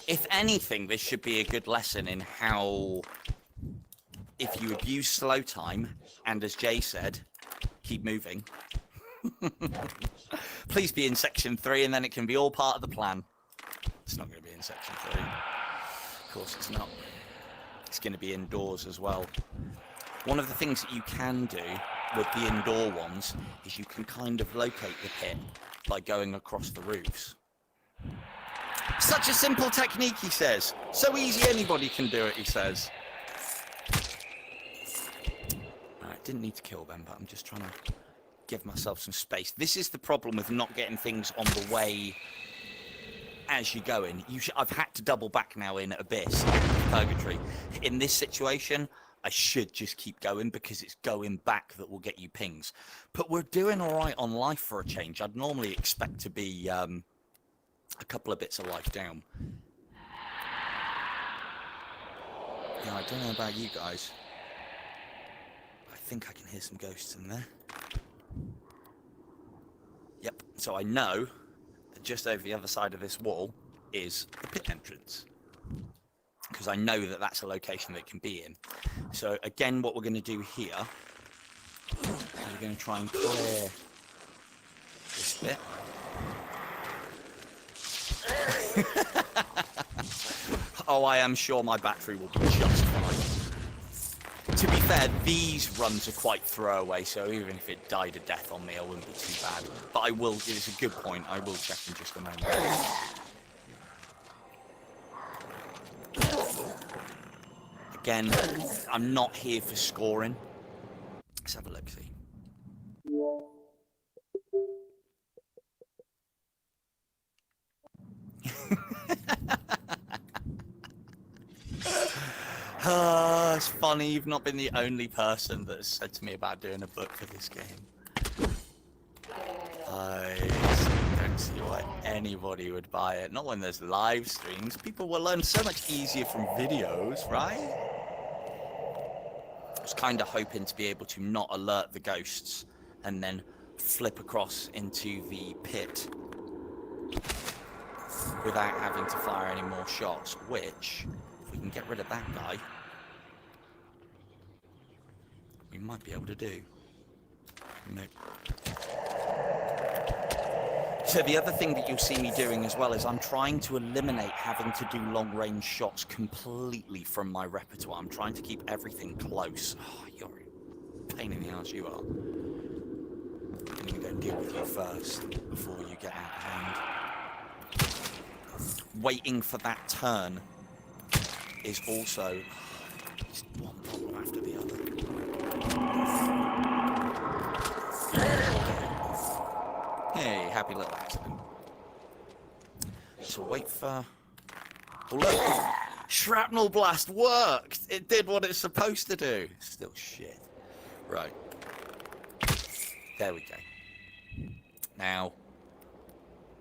If anything, this should be a good lesson in how... If you abuse slow time, and as Jay said, keep moving. Please be in section 3, and then it can be all part of the plan. It's not going to be in section 3. Of course it's not. It's going to be indoors as well. One of the things that you can do with the indoor ones is you can kind of locate the pit by going across the roofs. Such a simple technique, he says. So easy, anybody can do it, he says. Didn't need to kill them, but I'm just trying to give myself some space. This is the problem with not getting things on the way as you go in. I've had to double back now in Abyss, Purgatory. In this situation, I should just keep going because it's going back that will get you pings. But we're doing all right on life for a change. I'd normally expect to be a couple of bits of life down. Yeah, I don't know about you guys. I think I can hear some ghosts in there. Yep, so I know that just over the other side of this wall is the pit entrance. Because I know that that's a location that it can be in. So again, what we're going to do here is we're going to try and clear this bit. Oh, I am sure my battery will be just fine. To be fair, these runs are quite throwaway, so even if it died a death on me, I wouldn't be too bad. But I will, it's a good point, I will check in just a moment. Again, I'm not here for scoring. Let's have a look, see. It's funny, you've not been the only person that has said to me about doing a book for this game. I don't see why anybody would buy it. Not when there's live streams. People will learn so much easier from videos, right? I was kind of hoping to be able to not alert the ghosts and then flip across into the pit without having to fire any more shots, which, if we can get rid of that guy, we might be able to do. Nope. So the other thing that you'll see me doing as well is I'm trying to eliminate having to do long-range shots completely from my repertoire. I'm trying to keep everything close. Oh, you're a pain in the arse, you are. I'm going to go and deal with you first before you get out of hand. Waiting for that turn is also just one problem after the other. Hey, happy little accident. So wait for... Oh, look! Shrapnel blast worked! It did what it's supposed to do. Still shit. Right. There we go. Now,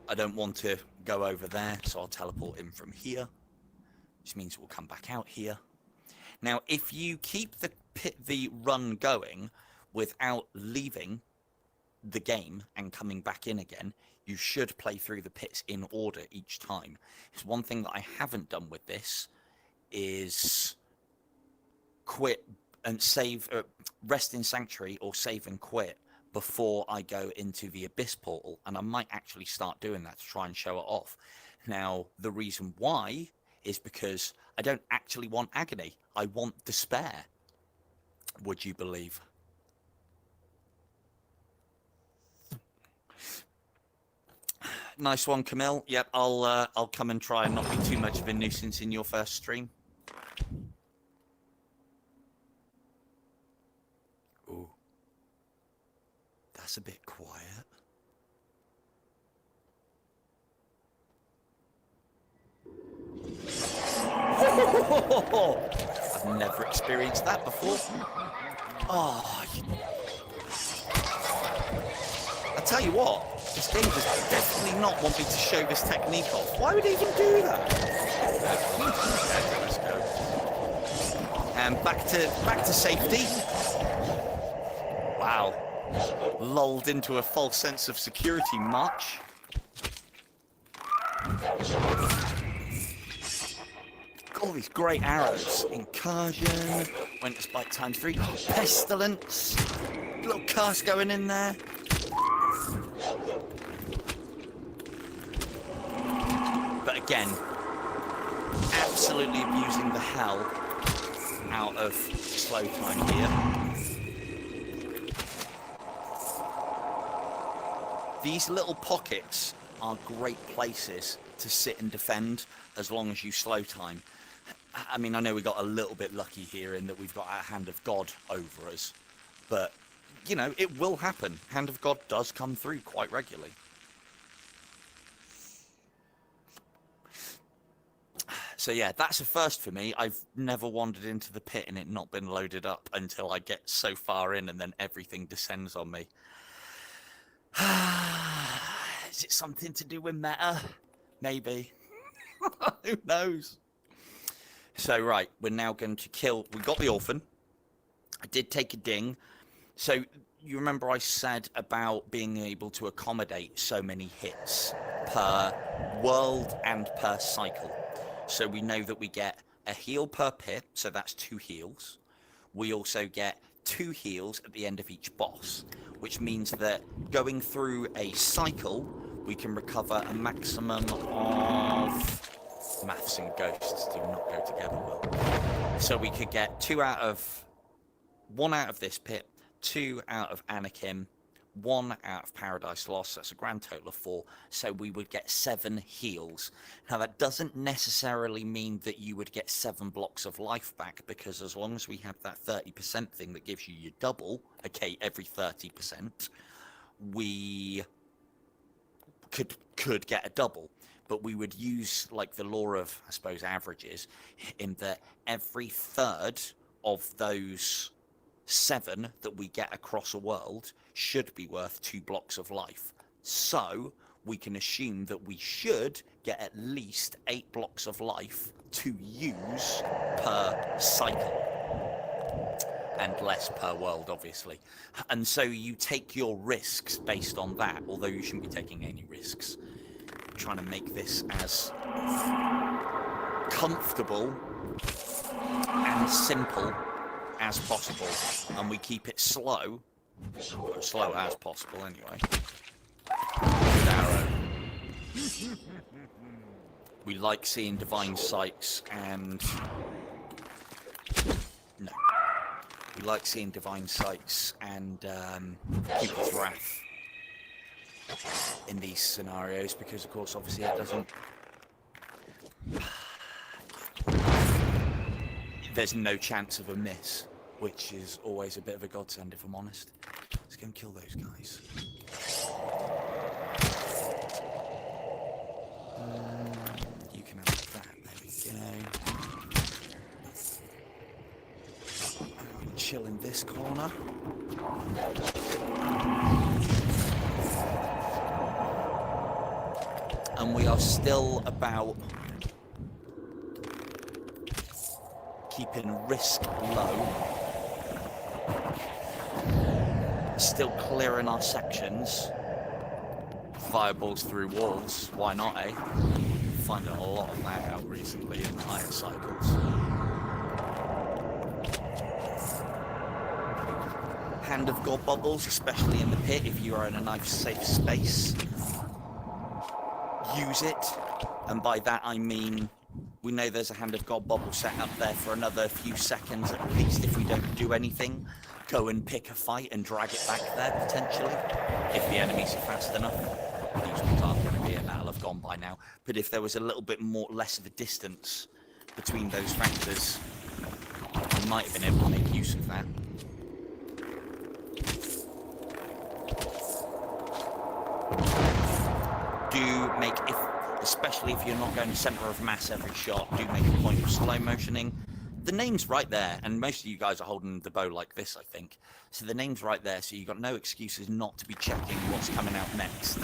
I don't want to go over there, so I'll teleport in from here, which means we'll come back out here. Now, if you keep the run going without leaving the game and coming back in again, you should play through the pits in order each time. It's one thing that I haven't done with this is quit and save, rest in Sanctuary or save and quit before I go into the Abyss portal, and I might actually start doing that to try and show it off. Now, the reason why is because I don't actually want agony. I want despair. Would you believe? Nice one, Camille. Yep, I'll come and try and not be too much of a nuisance in your first stream. Ooh. That's a bit quiet. I've never experienced that before. Oh, I tell you what, this game does definitely not want me to show this technique off. Why would it even do that? Let's go. And back to safety. Wow. Lulled into a false sense of security much. All these great arrows. Incursion. Winter's Bite ×3. Pestilence. Little curse going in there. But again, absolutely abusing the hell out of slow time here. These little pockets are great places to sit and defend as long as you slow time. I mean, I know we got a little bit lucky here in that we've got our Hand of God over us, but, you know, it will happen. Hand of God does come through quite regularly. So yeah, that's a first for me. I've never wandered into the pit and it not been loaded up until I get so far in and then everything descends on me. Is it something to do with meta? Maybe. Who knows? So right, we're now going to kill... We got the orphan. I did take a ding. So you remember I said about being able to accommodate so many hits per world and per cycle. So we know that we get a heal per pit, so that's 2 heals. We also get 2 heals at the end of each boss, which means that going through a cycle, we can recover a maximum of... Maths and ghosts do not go together well. So we could get 1 out of this pit, 2 out of Anakim, 1 out of Paradise Lost. That's a grand total of 4. So we would get 7 heals. Now that doesn't necessarily mean that you would get 7 blocks of life back, because as long as we have that 30% thing that gives you your double, okay, every 30%, we could get a double. but we would use like the law of, I suppose, averages, in that every third of those 7 that we get across a world should be worth 2 blocks of life. So we can assume that we should get at least 8 blocks of life to use per cycle, and less per world, obviously. And so you take your risks based on that, although you shouldn't be taking any risks. I'm trying to make this as comfortable and simple as possible, and we keep it slow, or as slow as possible anyway. Arrow. We like seeing divine sights and... No. We like seeing divine sights and Cupid's wrath in these scenarios, because of course obviously it doesn't... There's no chance of a miss, which is always a bit of a godsend if I'm honest. Let's go and kill those guys. You can have that, there we go. Chill in this corner. And we are still about keeping risk low. Still clearing our sections. Fireballs through walls, why not, eh? Finding a lot of that out recently in higher cycles. Hand of God bubbles, especially in the pit if you are in a nice safe space. Use it, and by that I mean we know there's a Hand of God bubble set up there for another few seconds at least if we don't do anything. Go and pick a fight and drag it back there, potentially, if the enemies are fast enough. These ones aren't going to be, and that'll have gone by now. But if there was a little bit less of a distance between those factors, we might have been able to make use of that. Especially if you're not going to center of mass every shot, do make a point of slow motioning. The name's right there, and most of you guys are holding the bow like this, I think. So the name's right there, so you've got no excuses not to be checking what's coming out next.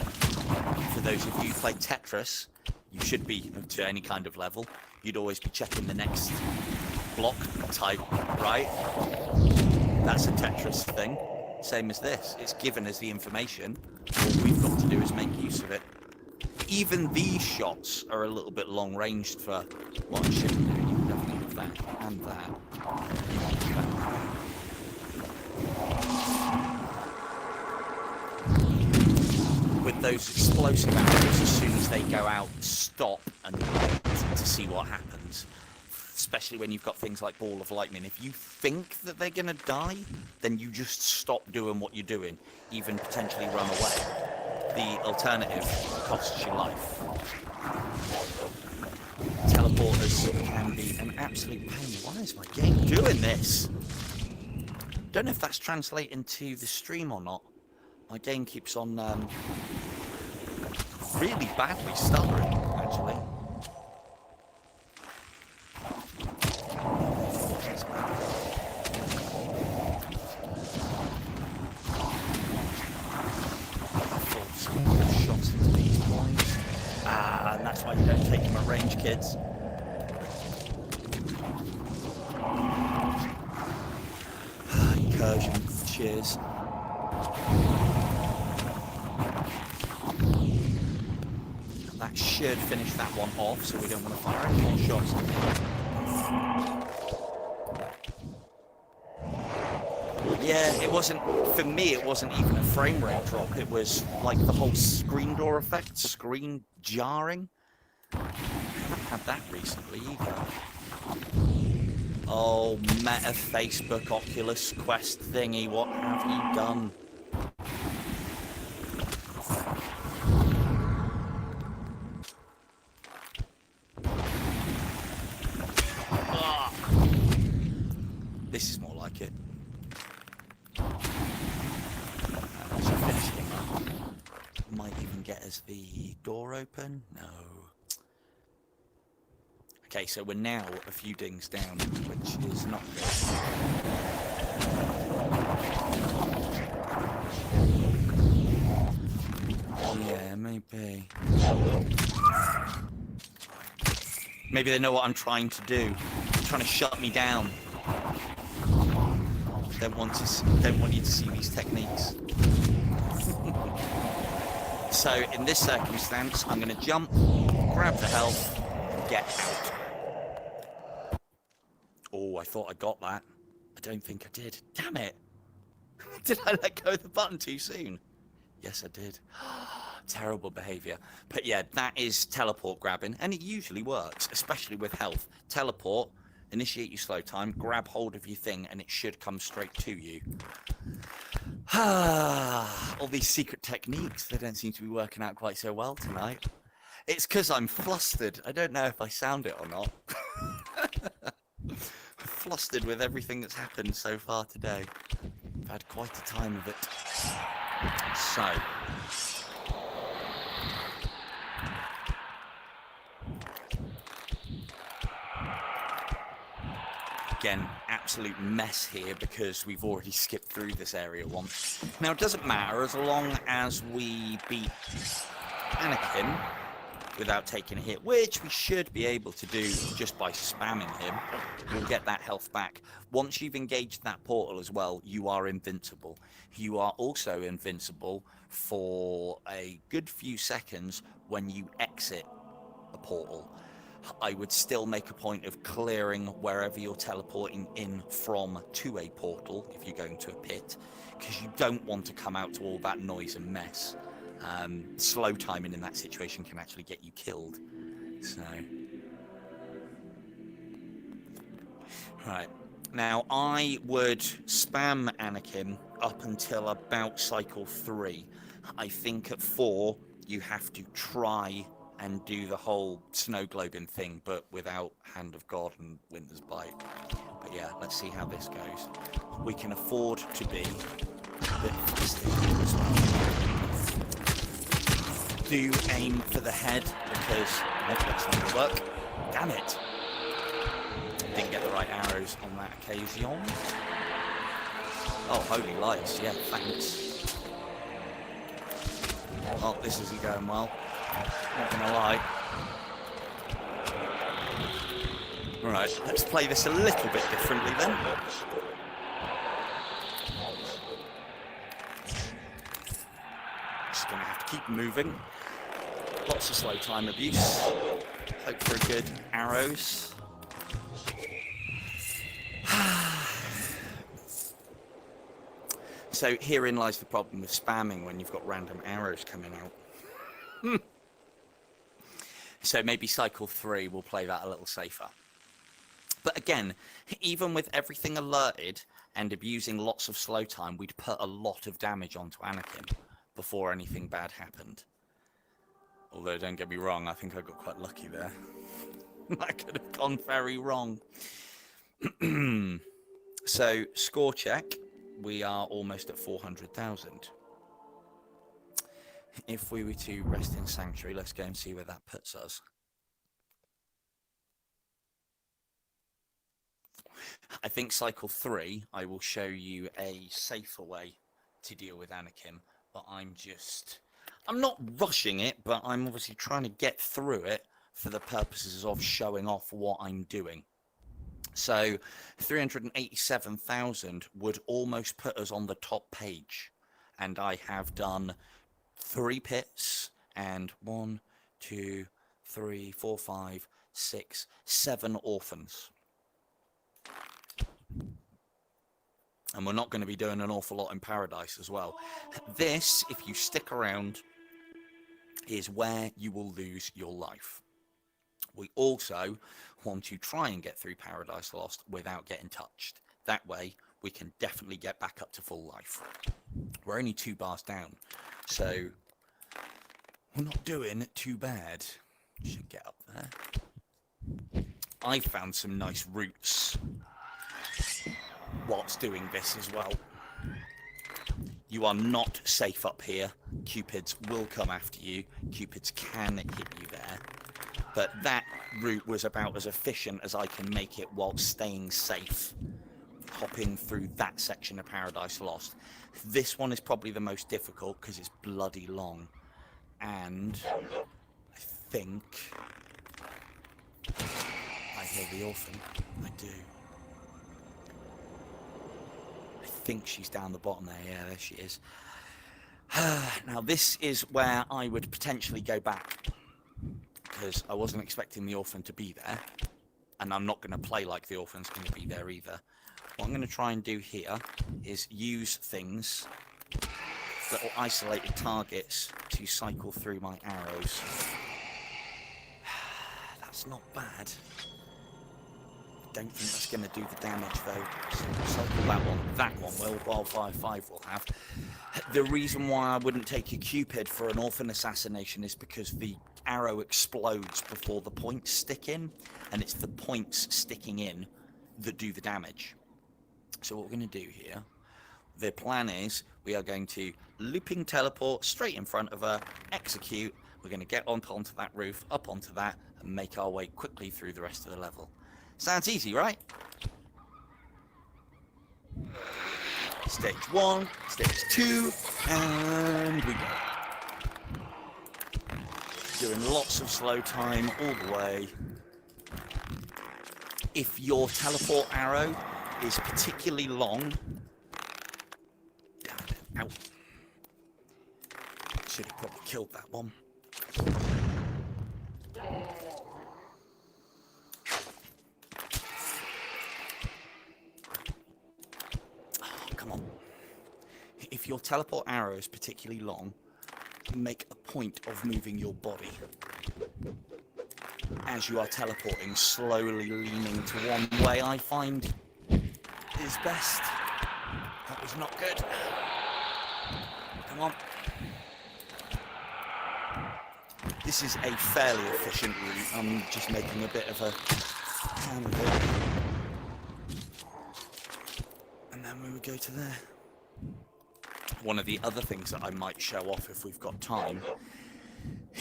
For those of you who play Tetris, you should be, to any kind of level, you'd always be checking the next block type, right? That's a Tetris thing. Same as this. It's given us the information. All we've got to do is make use of it. Even these shots are a little bit long-ranged for what I should do. You can definitely have that and that. With those explosive arrows, as soon as they go out, stop and wait to see what happens. Especially when you've got things like Ball of Lightning. If you think that they're going to die, then you just stop doing what you're doing, even potentially run away. The alternative costs you life. Teleporters can be an absolute pain. Why is my game doing this? Don't know if that's translating to the stream or not. My game keeps on really badly stuttering, actually. And that's why you don't take them at range, kids. Incursion, cheers. That should finish that one off, so we don't want to fire any more shots. Yeah, it wasn't, for me, it wasn't even a frame rate drop. It was like the whole screen door effect, screen jarring. I haven't had that recently either. Oh, Meta Facebook Oculus Quest thingy, what have you done? Ah. This is more like it. Might even get us the door open. No. Okay, so we're now a few dings down, which is not good. Yeah, maybe. Maybe they know what I'm trying to do. They're trying to shut me down. Don't want you to see these techniques. So in this circumstance, I'm going to jump, grab the health, and get out. Oh, I thought I got that. I don't think I did. Damn it! Did I let go of the button too soon? Yes, I did. Terrible behavior. But yeah, that is teleport grabbing, and it usually works, especially with health. Teleport, initiate your slow time, grab hold of your thing, and it should come straight to you. All these secret techniques, they don't seem to be working out quite so well tonight. It's because I'm flustered. I don't know if I sound it or not. Flustered with everything that's happened so far today. I've had quite a time of it. So, again, absolute mess here because we've already skipped through this area once. Now, it doesn't matter as long as we beat Anakin without taking a hit, which we should be able to do just by spamming him. We'll get that health back. Once you've engaged that portal as well, you are invincible. You are also invincible for a good few seconds when you exit a portal. I would still make a point of clearing wherever you're teleporting in from to a portal if you're going to a pit, because you don't want to come out to all that noise and mess. Slow timing in that situation can actually get you killed. So, right. Now, I would spam Anakin up until about cycle 3. I think at 4, you have to try and do the whole snow globing thing, but without Hand of God and Winter's Bite. But yeah, let's see how this goes. We can afford to be a bit fasting as well. Do aim for the head, because that's not going to work. Damn it! Didn't get the right arrows on that occasion. Oh, holy lights, yeah, thanks. Oh, this isn't going well. Not gonna lie. Alright, let's play this a little bit differently then. Just gonna have to keep moving. Lots of slow time abuse. Hope for good arrows. So herein lies the problem with spamming when you've got random arrows coming out. So maybe cycle 3 will play that a little safer. But again, even with everything alerted and abusing lots of slow time, we'd put a lot of damage onto Anakin before anything bad happened. Although, don't get me wrong, I think I got quite lucky there. That could have gone very wrong. So, score check. We are almost at 400,000. If we were to rest in Sanctuary, let's go and see where that puts us. I think cycle 3, I will show you a safer way to deal with Anakin, but I'm not rushing it, but I'm obviously trying to get through it for the purposes of showing off what I'm doing. So 387,000 would almost put us on the top page, and I have done 3 pits and 1, 2, 3, 4, 5, 6, 7 orphans. And we're not going to be doing an awful lot in Paradise as well. This, if you stick around, is where you will lose your life. We also want to try and get through Paradise Lost without getting touched. That way, we can definitely get back up to full life. We're only 2 bars down, so we're not doing too bad. Should get up there. I found some nice routes whilst doing this as well. You are not safe up here. Cupids will come after you. Cupids can hit you there. But that route was about as efficient as I can make it while staying safe, hopping through that section of Paradise Lost. This one is probably the most difficult because it's bloody long, and I think I hear the orphan. I do. I think she's down the bottom there. Yeah, there she is. Now this is where I would potentially go back, because I wasn't expecting the orphan to be there, and I'm not going to play like the orphan's going to be there either. What I'm going to try and do here is use things, little isolated targets, to cycle through my arrows. That's not bad. I don't think that's going to do the damage though. So cycle that one. That one will. Wildfire 5 will have. The reason why I wouldn't take a Cupid for an orphan assassination is because the arrow explodes before the points stick in, and it's the points sticking in that do the damage. So what we're going to do here, the plan is we are going to looping teleport straight in front of her, execute, we're going to get onto that roof, up onto that, and make our way quickly through the rest of the level. Sounds easy, right? Stage 1, stage 2, and we go. Doing lots of slow time all the way. If your teleport arrow is particularly long, damn it, out. Should have probably killed that one. Come on. If your teleport arrow is particularly long, make a point of moving your body as you are teleporting, slowly leaning to one way, I find is best. That was not good. Come on. This is a fairly efficient route. I'm just making a bit of a plan of it. And then we would go to there. One of the other things that I might show off if we've got time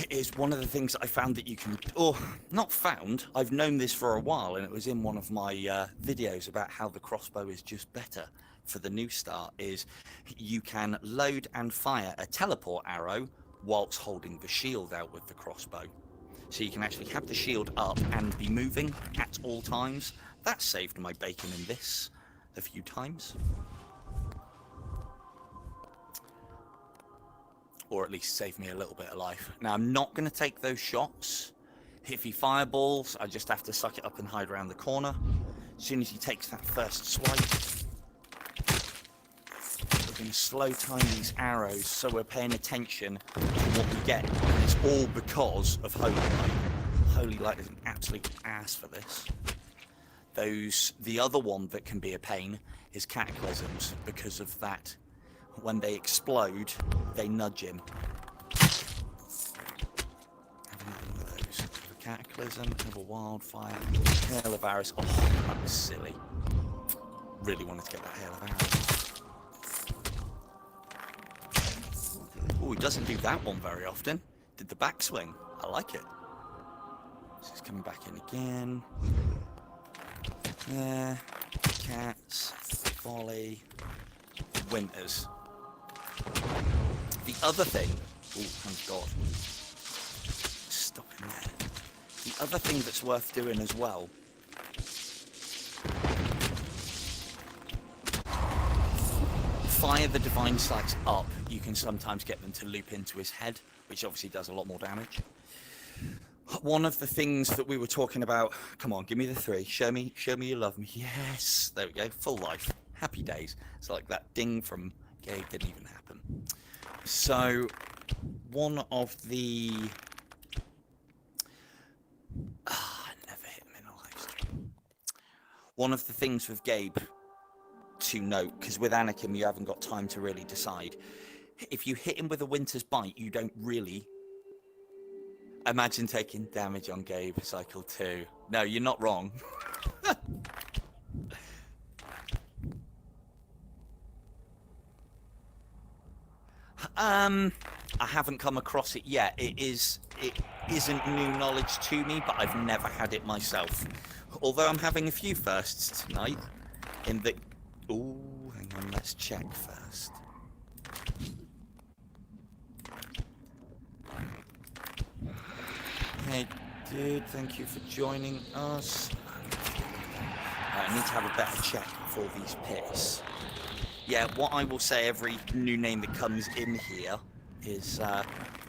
is one of the things that I found that you can, or not found, I've known this for a while, and it was in one of my videos about how the crossbow is just better for the new start, is you can load and fire a teleport arrow whilst holding the shield out with the crossbow. So you can actually have the shield up and be moving at all times. That saved my bacon in this a few times. Or at least save me a little bit of life. Now, I'm not going to take those shots. If he fireballs, I just have to suck it up and hide around the corner. As soon as he takes that first swipe, we're going to slow time these arrows so we're paying attention to what we get. And it's all because of Holy Light. Holy Light is an absolute ass for this. The other one that can be a pain is Cataclysms, because of that. When they explode, they nudge him. Have another one of those. Have a Cataclysm, have a Wildfire, Hail of Arrows. Oh, that was silly. Really wanted to get that Hail of Arrows. Oh, he doesn't do that one very often. Did the backswing. I like it. So he's coming back in again. There. Cats. Volley. Winters. The other thing, oh thank God, stop in there. The other thing that's worth doing as well, fire the divine sights up. You can sometimes get them to loop into his head, which obviously does a lot more damage. One of the things that we were talking about, come on, give me the 3, show me you love me. Yes, there we go, full life, happy days. It's like that ding from Gabe didn't even happen. So, one of the... I never hit him in a live stream. One of the things with Gabe to note, because with Anakin you haven't got time to really decide. If you hit him with a Winter's Bite, you don't really... Imagine taking damage on Gabe, cycle 2. No, you're not wrong. I haven't come across it yet. It isn't new knowledge to me, but I've never had it myself. Although I'm having a few firsts tonight in the... Ooh, hang on, let's check first. Hey, dude, thank you for joining us. I need to have a better check for these pits. Yeah, what I will say, every new name that comes in here is,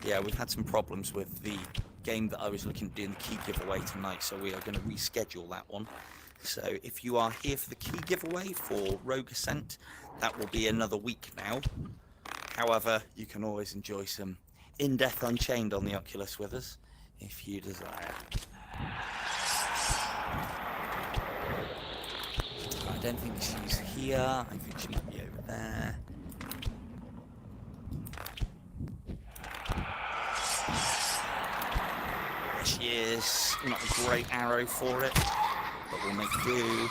yeah, we've had some problems with the game that I was looking to do in the key giveaway tonight, so we are going to reschedule that one. So if you are here for the key giveaway for Rogue Acsent, that will be another week now. However, you can always enjoy some in-depth Unchained on the Oculus with us, if you desire. I don't think she's here. I think she might be over there. There she is. Not a great arrow for it, but we'll make do.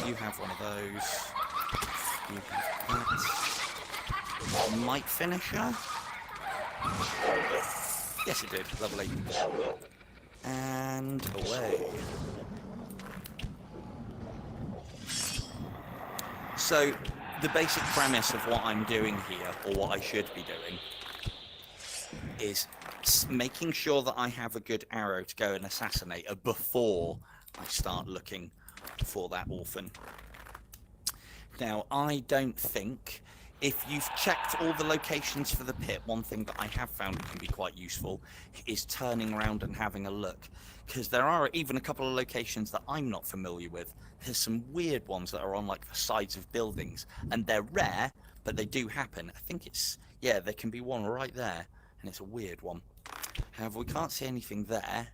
You have one of those. You have that. Might finish her. Yes, it did. Lovely. And away. So, the basic premise of what I'm doing here, or what I should be doing, is making sure that I have a good arrow to go and assassinate her before I start looking for that orphan. Now, I don't think, if you've checked all the locations for the pit, one thing that I have found can be quite useful is turning around and having a look. Because there are even a couple of locations that I'm not familiar with. There's some weird ones that are on like the sides of buildings, and they're rare, but they do happen. I think it's, yeah, there can be one right there, and it's a weird one. However, we can't see anything there.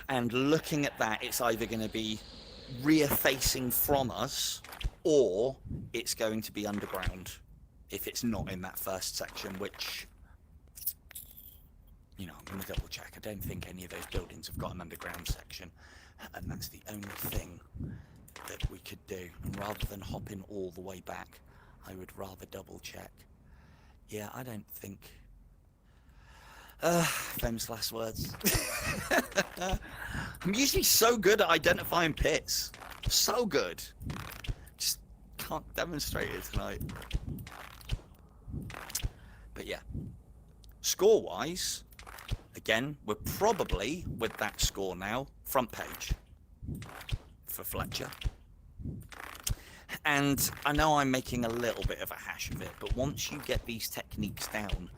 And looking at that, it's either going to be rear facing from us, or it's going to be underground if it's not in that first section, which, you know, I'm going to double check. I don't think any of those buildings have got an underground section, and that's the only thing that we could do. And rather than hopping all the way back, I would rather double check. Yeah, I don't think... famous last words. I'm usually so good at identifying pits. So good. Just can't demonstrate it tonight. But yeah. Score-wise, again, we're probably, with that score now, front page for Fletcher. And I know I'm making a little bit of a hash of it, but once you get these techniques down,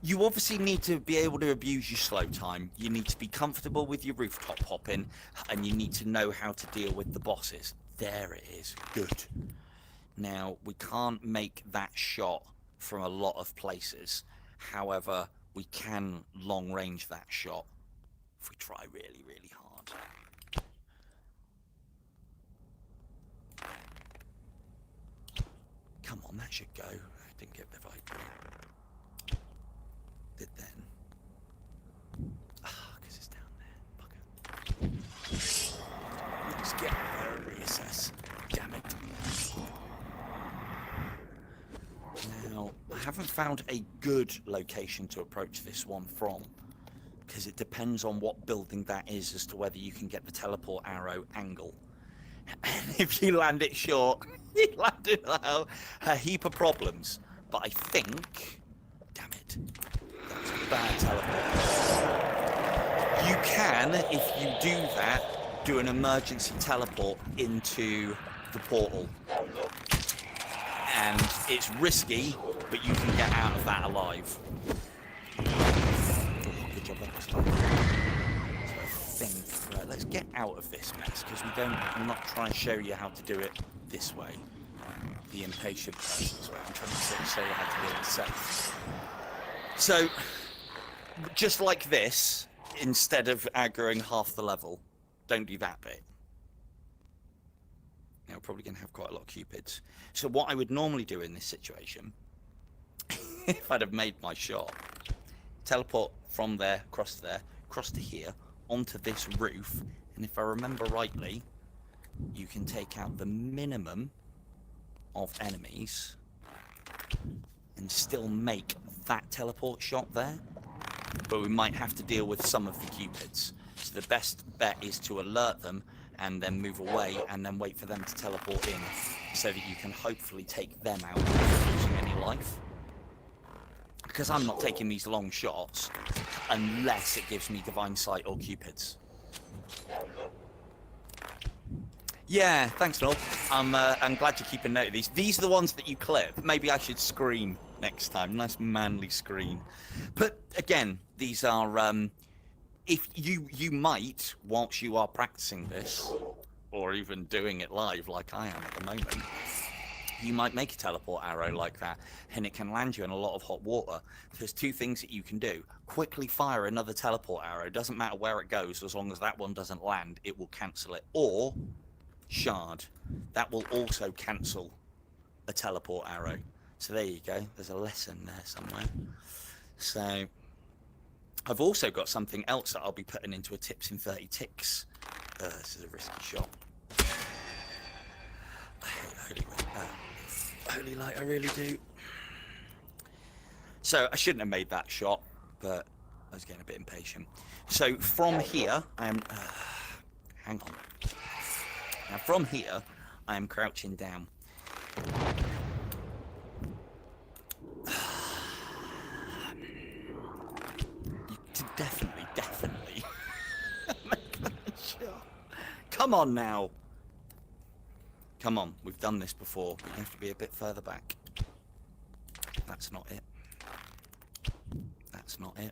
you obviously need to be able to abuse your slow time. You need to be comfortable with your rooftop hopping, and you need to know how to deal with the bosses. There it is. Good. Now, we can't make that shot from a lot of places. However, we can long range that shot if we try really, really hard. Come on, that should go. I didn't get the vibe. Did then. Because it's down there. Bugger. Let's get there and reassess. Damn it. Now, I haven't found a good location to approach this one from, because it depends on what building that is as to whether you can get the teleport arrow angle. And if you land it short, you land it a heap of problems. But I think... Damn it. That was a bad teleport. You can, if you do that, do an emergency teleport into the portal. And it's risky, but you can get out of that alive. Good job that was time. So I think, right, let's get out of this mess, because I'm not trying to show you how to do it this way. The impatient person's way. I'm trying to show you how to do it safe. So, just like this, instead of aggroing half the level, don't do that bit. Now, we're probably going to have quite a lot of cupids. So what I would normally do in this situation, if I'd have made my shot, teleport from there, across to here, onto this roof, and if I remember rightly, you can take out the minimum of enemies and still make that teleport shot there, but we might have to deal with some of the cupids. So the best bet is to alert them and then move away and then wait for them to teleport in so that you can hopefully take them out without losing any life. Because I'm not taking these long shots unless it gives me divine sight or cupids. Yeah, thanks, Noel. I'm glad you're keeping note of these. These are the ones that you clip. Maybe I should screen next time. Nice manly screen. But again, these are if you might, whilst you are practicing this, or even doing it live like I am at the moment, you might make a teleport arrow like that, and it can land you in a lot of hot water. There's two things that you can do. Quickly fire another teleport arrow. Doesn't matter where it goes, as long as that one doesn't land, it will cancel it. Or shard. That will also cancel a teleport arrow. So there you go. There's a lesson there somewhere. So I've also got something else that I'll be putting into a tips in 30 ticks. This is a risky shot. I hate holy light, I really do. So I shouldn't have made that shot, but I was getting a bit impatient. So from here, I'm hang on. Now from here, I am crouching down. You definitely make that shot. Come on now. Come on, we've done this before. We have to be a bit further back. That's not it. That's not it.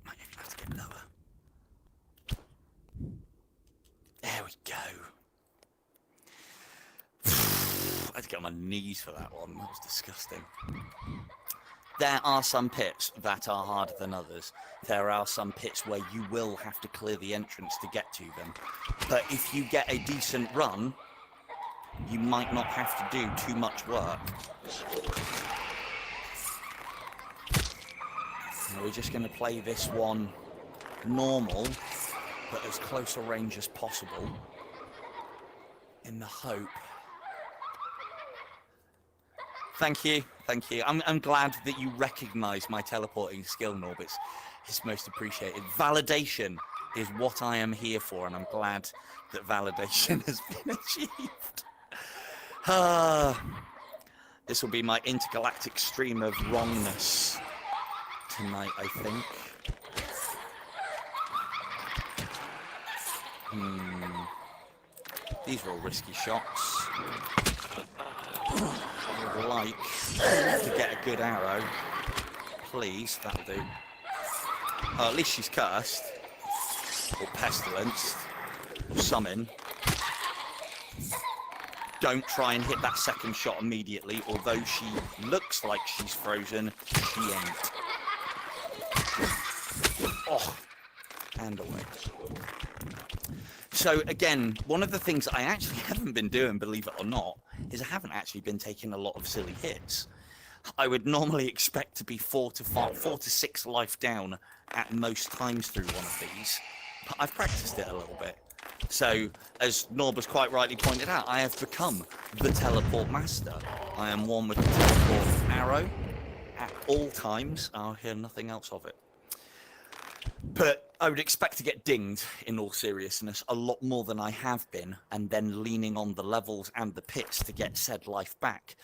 Might even have to get lower. There we go. I had to get on my knees for that one. That was disgusting. There are some pits that are harder than others. There are some pits where you will have to clear the entrance to get to them. But if you get a decent run, you might not have to do too much work. And we're just going to play this one normal, but as close a range as possible, in the hope. Thank you. I'm glad that you recognise my teleporting skill, Norb. It's most appreciated. Validation is what I am here for, and I'm glad that validation has been achieved. This will be my intergalactic stream of wrongness tonight, I think. These are all risky shots. I would like to get a good arrow. Please, that'll do. Oh, at least she's cursed. Or pestilence. Or summon. Don't try and hit that second shot immediately. Although she looks like she's frozen, she ain't. Oh, and away. So again, one of the things I actually haven't been doing, believe it or not, is I haven't actually been taking a lot of silly hits. I would normally expect to be 4 to 6 life down at most times through one of these, but I've practiced it a little bit. So, as Norbus quite rightly pointed out, I have become the teleport master. I am one with the teleport arrow at all times. I'll hear nothing else of it. But I would expect to get dinged, in all seriousness, a lot more than I have been, and then leaning on the levels and the pits to get said life back.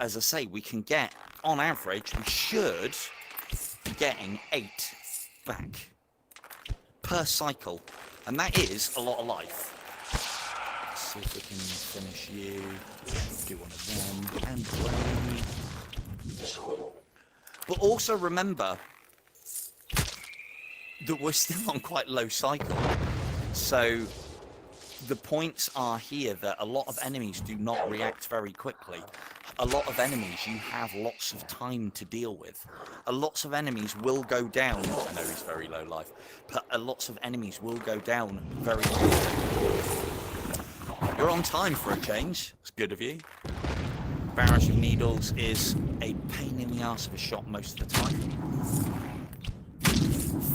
As I say, we can get, on average, we should be getting 8 back per cycle, and that is a lot of life. Let's see if we can finish you, do one of them, and play. But also remember that we're still on quite low cycle, so the points are here that a lot of enemies do not react very quickly. A lot of enemies you have lots of time to deal with. Lots of enemies will go down. I know he's very low life, but lots of enemies will go down very quickly. You're on time for a change. It's good of you. Barrage of Needles is a pain in the ass of a shot most of the time.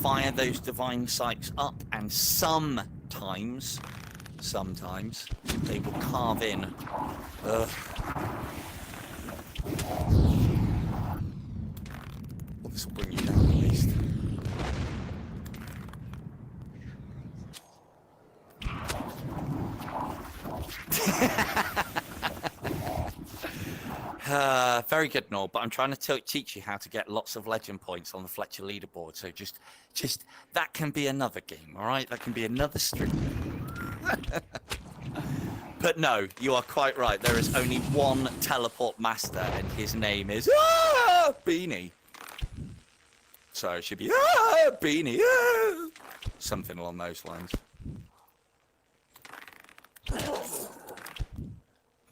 Fire those divine sights up, and sometimes they will carve in. Well, this will bring you down at least. Very good, Noel, but I'm trying to teach you how to get lots of legend points on the Fletcher leaderboard. So just that can be another game, all right? That can be another stream. But no, you are quite right. There is only one teleport master, and his name is Beanie. So it should be Beanie, something along those lines.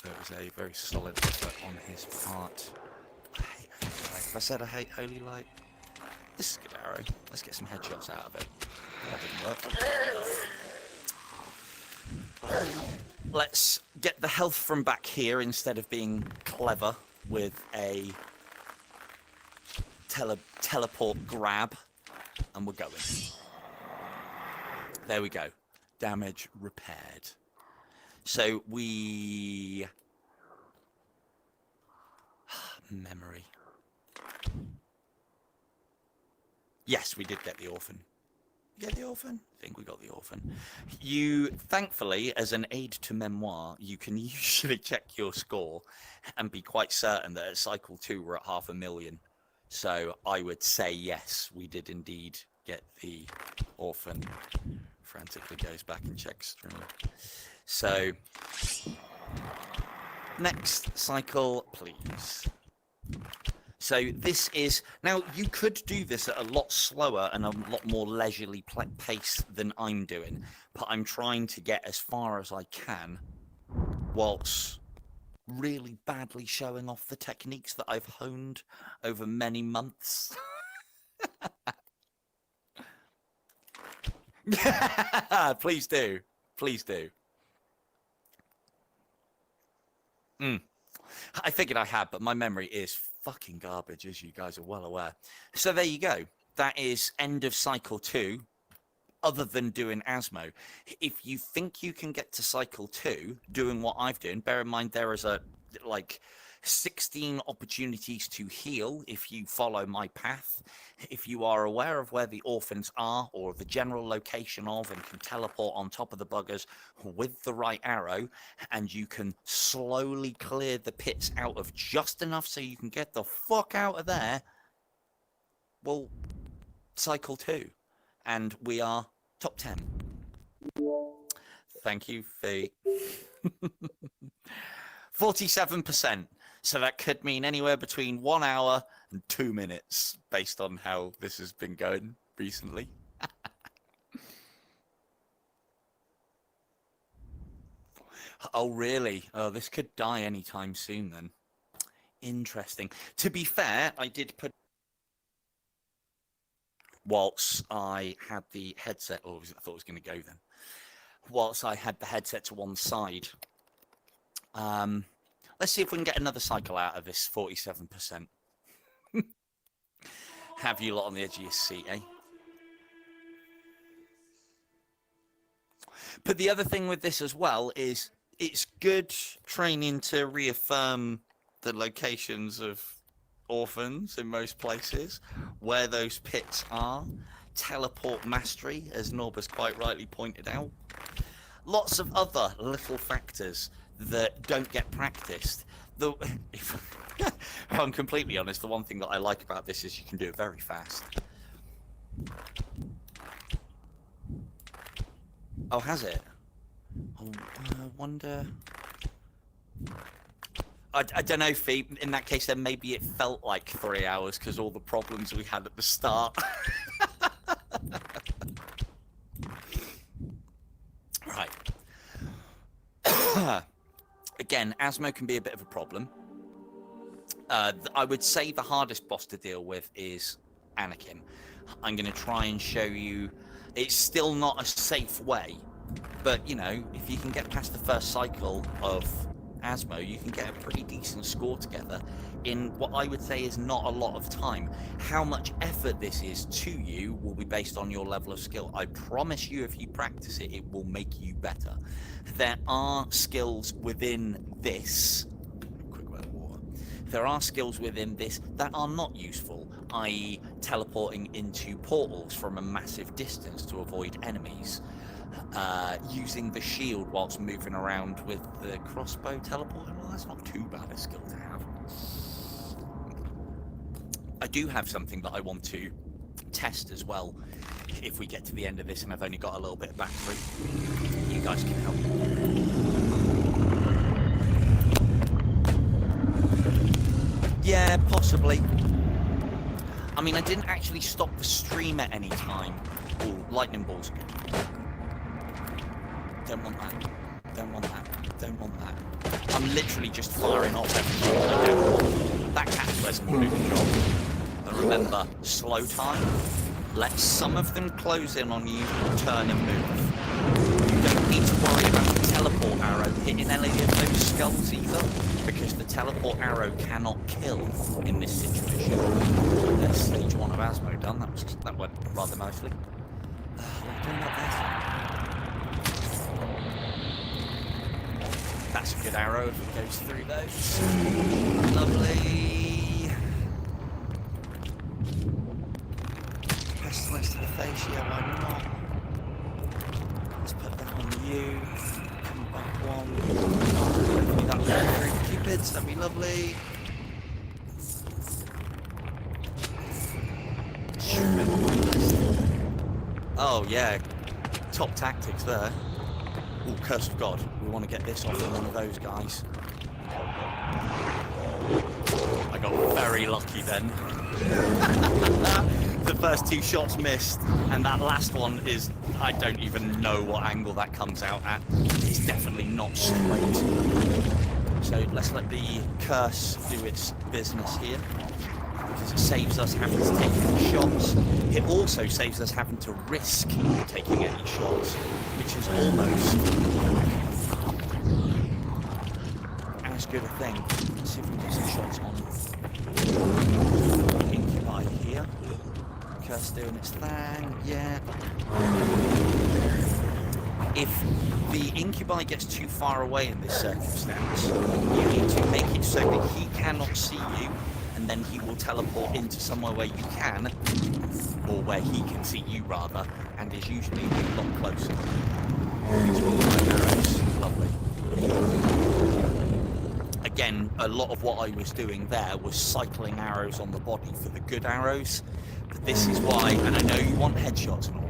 That was a very solid effort on his part. I hate Holy Light. If I said I hate Holy Light, this is a good arrow. Let's get some headshots out of it. That didn't work. Let's get the health from back here instead of being clever with a teleport grab. And we're going. There we go. Damage repaired. So we... Memory. Yes, we did get the orphan. Get the orphan? I think we got the orphan. You, thankfully, as an aid to memoir, you can usually check your score and be quite certain that at cycle 2 we're at 500,000. So I would say yes, we did indeed get the orphan. Frantically goes back and checks stream. So, next cycle, please. So this is, now you could do this at a lot slower and a lot more leisurely pace than I'm doing, but I'm trying to get as far as I can whilst really badly showing off the techniques that I've honed over many months. Please do. Please do. I figured I had, but my memory is fucking garbage, as you guys are well aware. So there you go. That is end of cycle 2, other than doing Asmo. If you think you can get to cycle 2 doing what I've done, bear in mind there is like 16 opportunities to heal if you follow my path. If you are aware of where the orphans are or the general location of and can teleport on top of the buggers with the right arrow, and you can slowly clear the pits out of just enough so you can get the fuck out of there, well, cycle 2. And we are top 10. Thank you, Fee. 47%. So that could mean anywhere between 1 hour and 2 minutes, based on how this has been going recently. Oh, really? Oh, this could die anytime soon, then. Interesting. To be fair, I did put... Whilst I had the headset... Oh, I thought it was going to go then. Whilst I had the headset to one side... Let's see if we can get another cycle out of this 47%. Have you lot on the edge of your seat, eh? But the other thing with this as well is it's good training to reaffirm the locations of orphans in most places, where those pits are. Teleport mastery, as Norba's quite rightly pointed out. Lots of other little factors that don't get practiced. If I'm completely honest, the one thing that I like about this is you can do it very fast. Oh, has it? Oh, I wonder... I don't know, Fee. In that case, then maybe it felt like 3 hours because all the problems we had at the start. Right. Again, Asmo can be a bit of a problem. I would say the hardest boss to deal with is Anakin. I'm going to try and show you... It's still not a safe way, but, you know, if you can get past the first cycle of Asmo, you can get a pretty decent score together in what I would say is not a lot of time. How much effort this is to you will be based on your level of skill. I promise you, if you practice it, it will make you better. There are skills within this. there are skills within this that are not useful, i.e. teleporting into portals from a massive distance to avoid enemies. Using the shield whilst moving around with the crossbow teleporting. Well, that's not too bad a skill to have. I do have something that I want to test as well. If we get to the end of this and I've only got a little bit of battery, you guys can help. Yeah, possibly. I mean, I didn't actually stop the stream at any time. Oh, lightning balls. Don't want that. Don't want that. Don't want that. I'm literally just firing off everything I don't want. That catch doesn't do the job. And remember, slow time. Let some of them close in on you, turn and move. You don't need to worry about the teleport arrow hitting any of those skulls either, because the teleport arrow cannot kill in this situation. There's stage 1 of Asmo done. That went rather nicely. We're doing that best. That's a good arrow if it goes through those. Lovely. Pestilence to the face, yeah, why not? Let's put that on you. Come back one. Hopefully that'll go through the cupids, that'd be lovely. Oh yeah, top tactics there. Ooh, Curse of God. We want to get this off of one of those guys. I got very lucky then. The first 2 shots missed, and that last one is, I don't even know what angle that comes out at. It's definitely not straight. So let's let the curse do its business here, because it saves us having to take any shots. It also saves us having to risk taking any shots, which is almost as good a thing. Let's see if we can get some shots on Incubi here. Curse doing its thing, yeah. If the Incubi gets too far away in this circumstance, you need to make it so that he cannot see you, and then he will teleport into somewhere where you can, or where he can see you rather, and is usually a lot closer. Lovely. Again, a lot of what I was doing there was cycling arrows on the body for the good arrows. But this is why, and I know you want headshots and all,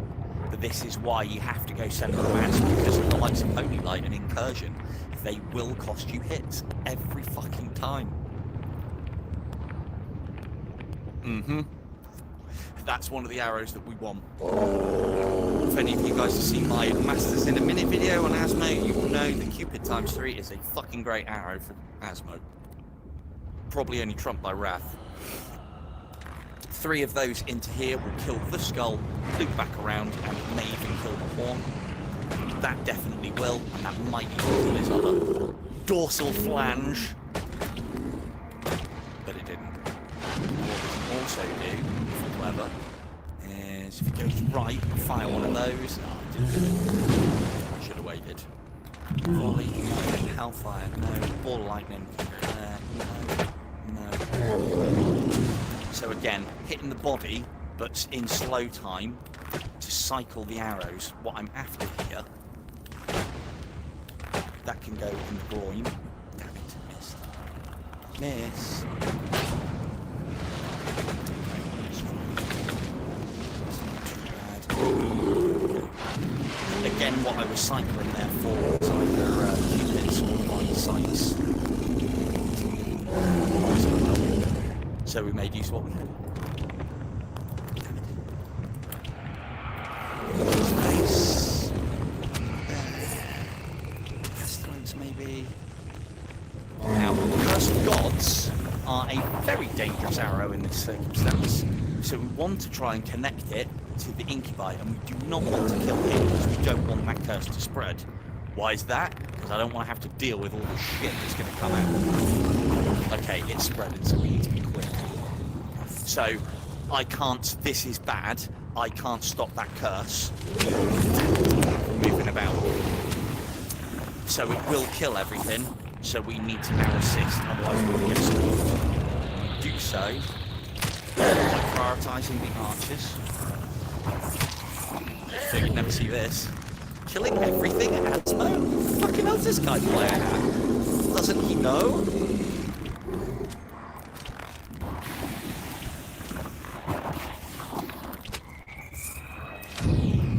but this is why you have to go center of mass, because of the likes of Holy Light and Incursion. They will cost you hits every fucking time. That's one of the arrows that we want. If any of you guys have seen my Masters in a Minute video on Asmo, you will know that Cupid ×3 is a fucking great arrow for Asmo. Probably only trumped by Wrath. 3 of those into here will kill the skull, loop back around, and may even kill the horn. That definitely will, and that might even kill his other dorsal flange. But it didn't. What we can also do, if we're clever, is if it goes right, fire one of those. Oh, I didn't. Should have waited. Volley, no. Hellfire, no. Ball lightning, no. So again, hitting the body, but in slow time to cycle the arrows. What I'm after here, that can go in the groin. Damn it, missed. Miss. Again, what I was cycling there for was either cupids or line sights. So we made use of what we had. Space. Pestilence, maybe. Now, Curse of Gods are a very dangerous arrow in this circumstance. So we want to try and connect it to the Incubi, and we do not want to kill him because we don't want that curse to spread. Why is that? Because I don't want to have to deal with all the shit that's going to come out. Okay, it's spreading, so we need to be quick. So, I can't, this is bad, I can't stop that curse from moving about. So it will kill everything, so we need to now assist, otherwise we'll get stuck. do so by prioritising the archers. So you'd never see this. Killing everything at Asmo? What the fucking hell's this guy playing at? Doesn't he know?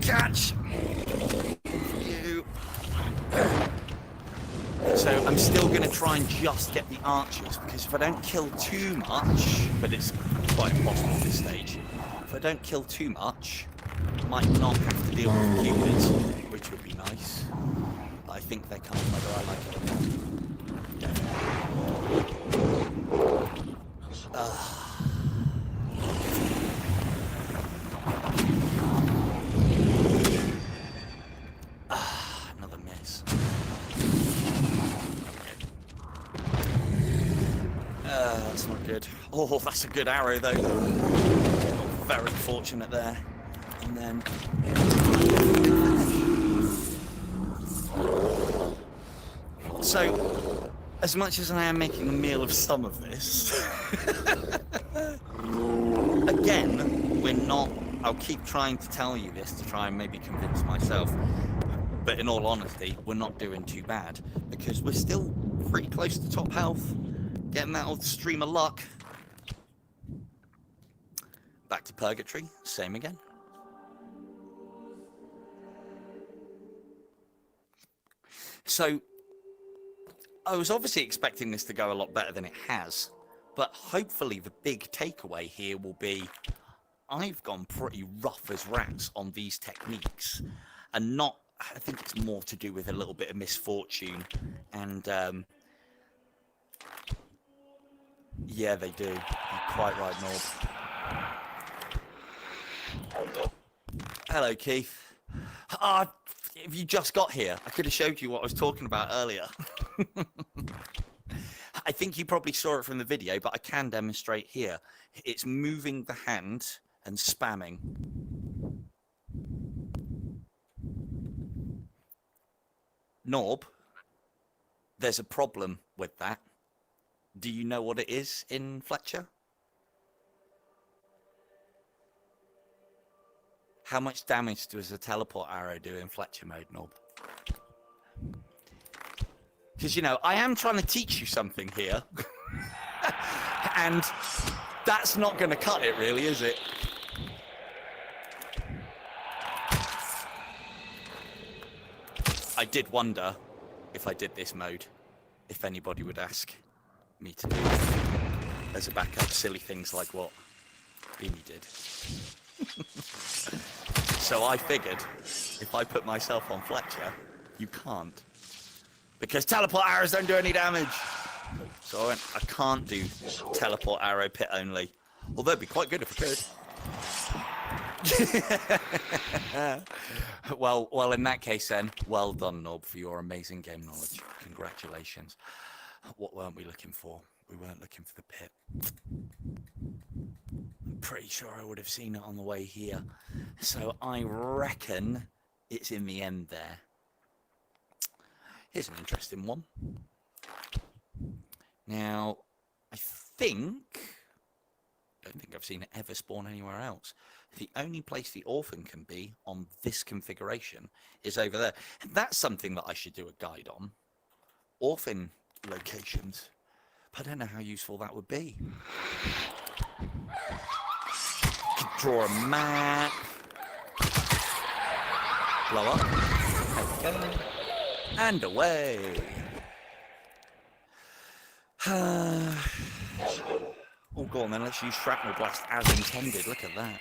Catch! You. So I'm still going to try and just get the archers, because if I don't kill too much, but it's quite impossible at this stage, if I don't kill too much, I might not have to deal with the humans, which would be nice. But I think they're coming whether I like it or not. Another miss. That's not good. Oh, that's a good arrow though. Very fortunate there. And then... So, as much as I am making a meal of some of this, again, we're not... I'll keep trying to tell you this to try and maybe convince myself, but in all honesty, we're not doing too bad, because we're still pretty close to top health, getting that old stream of luck. Back to Purgatory, same again. So, I was obviously expecting this to go a lot better than it has, but hopefully the big takeaway here will be I've gone pretty rough as rats on these techniques, and not, I think it's more to do with a little bit of misfortune, and yeah, they do. You're quite right, Norb. Hello, Keith. If you just got here, I could have showed you what I was talking about earlier. I think you probably saw it from the video, but I can demonstrate here. It's moving the hand and spamming. Norb, there's a problem with that. Do you know what it is in Fletcher? How much damage does a teleport arrow do in Fletcher mode, Norb? Because, you know, I am trying to teach you something here. And that's not going to cut it, really, is it? I did wonder, if I did this mode, if anybody would ask me to do as a backup silly things like what Beanie did. So I figured, if I put myself on Fletcher, you can't. Because teleport arrows don't do any damage. So I went, I can't do teleport arrow pit only. Although it'd be quite good if I could. Well, in that case then, well done, Nob, for your amazing game knowledge. Congratulations. What weren't we looking for? We weren't looking for the pit. I'm pretty sure I would have seen it on the way here. So I reckon it's in the end there. Here's an interesting one. Now, I don't think I've seen it ever spawn anywhere else. The only place the orphan can be on this configuration is over there. And that's something that I should do a guide on. Orphan locations. But I don't know how useful that would be. Could draw a map. Blow up. There we go. And away. Oh, go on then. Let's use shrapnel blast as intended. Look at that.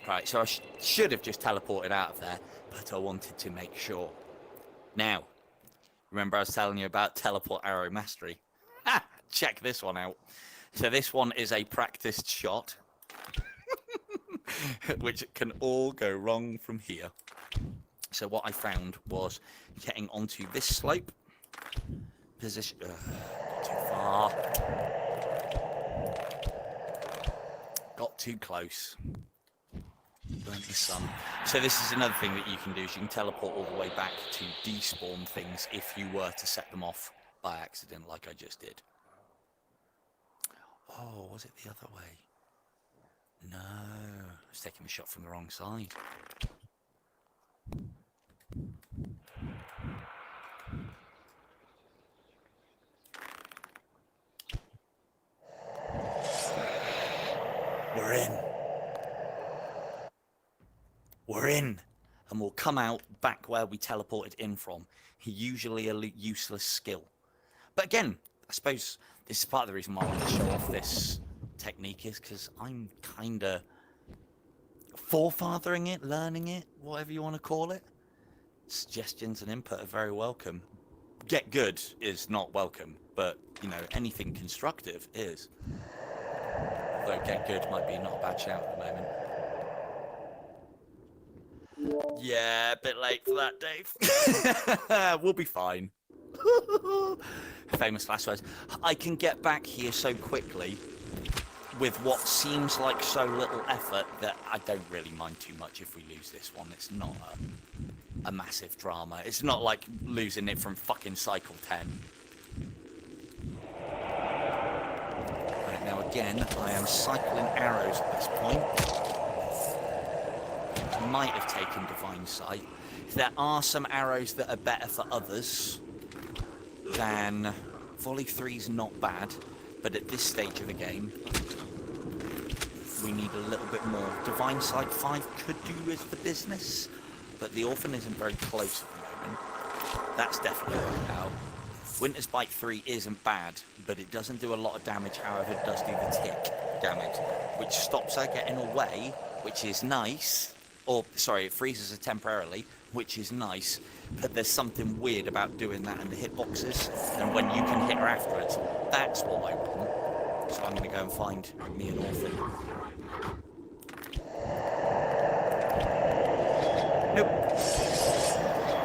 Right, so I should have just teleported out of there, but I wanted to make sure. Now, remember I was telling you about teleport arrow mastery? Ha! Check this one out. So this one is a practiced shot, which can all go wrong from here. So what I found was getting onto this slope, position, too far, got too close. Burnt the sun. So this is another thing that you can do, is you can teleport all the way back to despawn things if you were to set them off by accident, like I just did. Oh, was it the other way? No, I was taking the shot from the wrong side. We're in. We're in. And we'll come out back where we teleported in from. Usually a useless skill. But again, I suppose this is part of the reason why I want to show off this technique, is because I'm kind of forefathering it, learning it, whatever you want to call it. Suggestions and input are very welcome. Get good is not welcome, but, you know, anything constructive is. Although get good might be not a bad shout at the moment. Yeah, a bit late for that, Dave. We'll be fine. Famous last words. I can get back here so quickly with what seems like so little effort that I don't really mind too much if we lose this one. It's not a massive drama. It's not like losing it from fucking cycle 10. Right, now again, I am cycling arrows at this point. I might have taken Divine Sight. There are some arrows that are better for others than... Volley 3's not bad, but at this stage of the game, we need a little bit more. Divine Sight 5 could do with the business, but the Orphan isn't very close at the moment. That's definitely worked out. Winter's Bite 3 isn't bad, but it doesn't do a lot of damage, however it does do the tick damage, which stops her getting away, which is nice. Or, sorry, it freezes her temporarily, which is nice, but there's something weird about doing that in the hitboxes, and when you can hit her afterwards, that's what I want. So I'm going to go and find me an Orphan. Nope.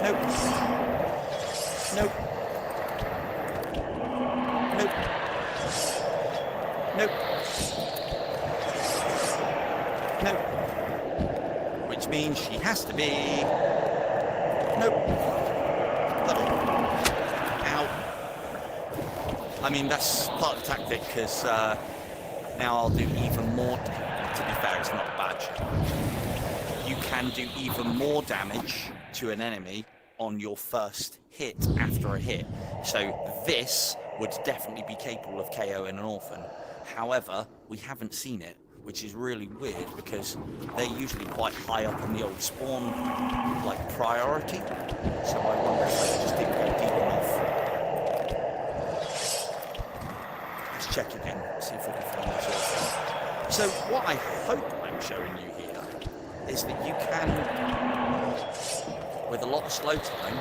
Nope. Nope. Nope. Nope. Nope. Which means she has to be... Nope. Ow. I mean, that's part of the tactic, because now I'll do even more... To be fair, it's not a badge. You can do even more damage to an enemy on your first hit after a hit. So this would definitely be capable of KOing an Orphan. However, we haven't seen it, which is really weird because they're usually quite high up in the old spawn, like, priority. So I wonder if I just didn't go deep enough. Let's check again, see if we can find this Orphan. So what I hope I'm showing you here is that you can, with a lot of slow time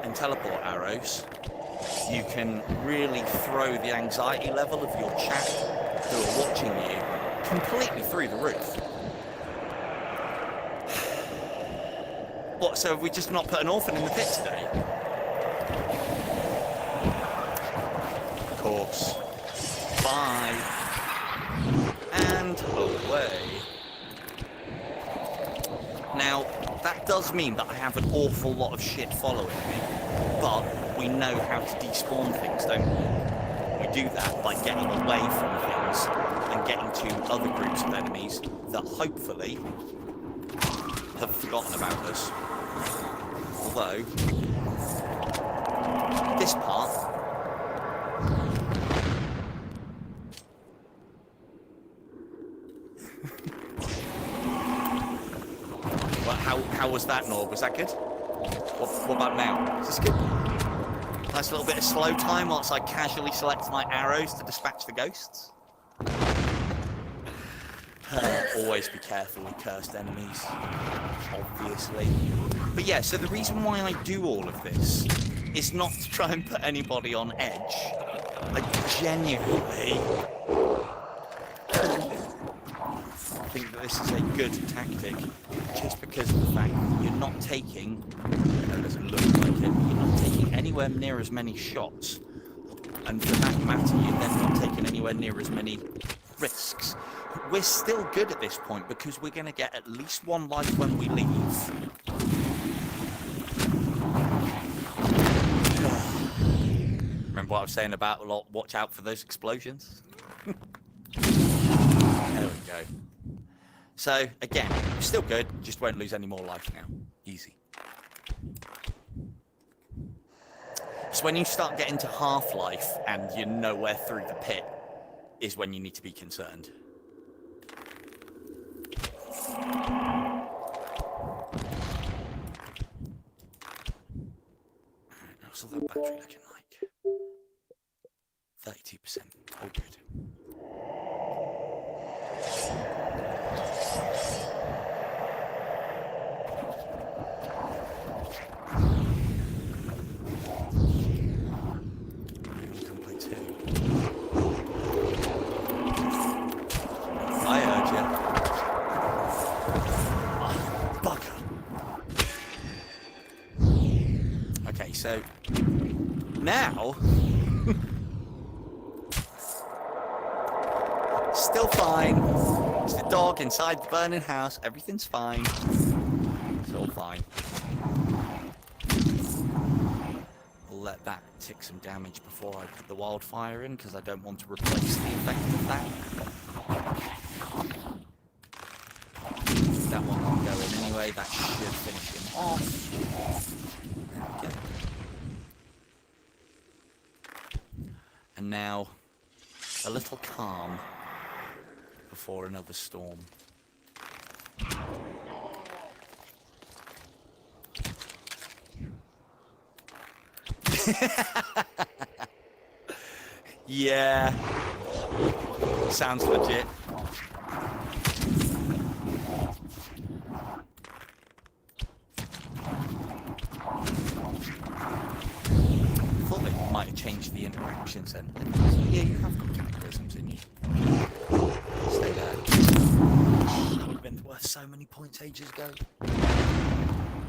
and teleport arrows, you can really throw the anxiety level of your chat who are watching you completely through the roof. What, so have we just not put an Orphan in the pit today? Of course. Bye. And away. Now, that does mean that I have an awful lot of shit following me, but we know how to despawn things, don't we? We do that by getting away from things and getting to other groups of enemies that hopefully have forgotten about us. Although, this part... Well, how was that, Norb? Was that good? What about now? Is this good? Nice little bit of slow time whilst I casually select my arrows to dispatch the ghosts. Always be careful with cursed enemies, obviously. But yeah, so the reason why I do all of this is not to try and put anybody on edge. I genuinely think that this is a good tactic, just because of the fact that you're not taking, it doesn't look like it, you're not taking anywhere near as many shots, and for that matter, you're then not taking anywhere near as many risks. we're still good at this point because we're going to get at least one life when we leave. Remember what I was saying about a lot? Watch out for those explosions. There we go. So again, still good. Just won't lose any more life now. Easy. So when you start getting to half-life and you're nowhere through the pit, is when you need to be concerned. What's all that battery looking like? 32%. All good. I heard you. Oh, bugger. Okay, so now still fine. It's the dog inside the burning house. Everything's fine. It's all fine. We'll let that take some damage before I put the wildfire in because I don't want to replace the effect of that. That one will go in anyway. That should finish him off. Okay. And now a little calm before another storm. Yeah. Sounds legit. Thought they might have changed the interactions then. Yeah, you have got cataclysms in you. Stay there. That would have been worth so many points ages ago.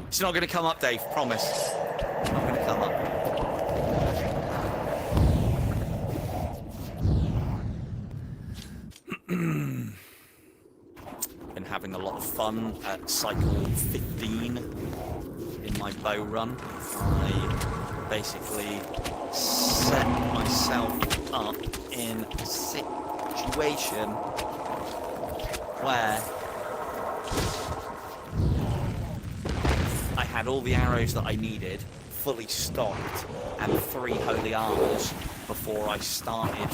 It's not going to come up, Dave. Promise. It's not going to come up. Been having a lot of fun at cycle 15 in my bow run. I basically set myself up in a situation where I had all the arrows that I needed, fully stocked, and 3 holy armors before I started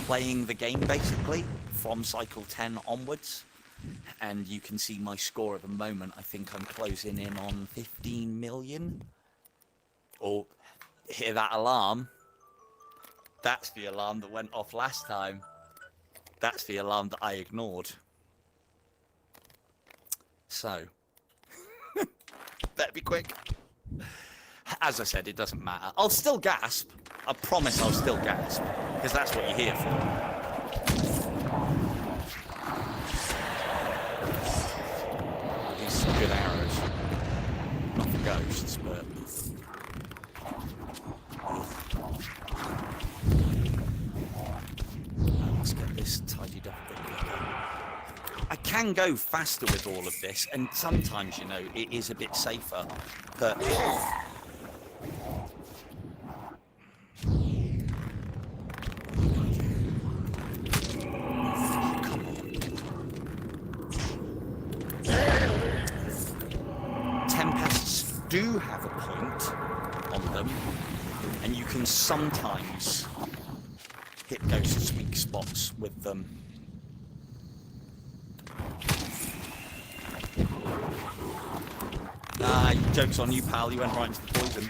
playing the game, basically, from cycle 10 onwards. And you can see my score at the moment. I think I'm closing in on 15 million. Oh, hear that alarm? That's the alarm that went off last time. That's the alarm that I ignored. So, better be quick. As I said, it doesn't matter. I'll still gasp. I promise I'll still gasp. Because that's what you're here for. These are good arrows. Not for ghosts, but... Let's get this tidied up a bit quicker. I can go faster with all of this, and sometimes, you know, it is a bit safer, but... Tempests do have a point on them, and you can sometimes hit ghosts' weak spots with them. Joke's on you, pal. You went right into the poison.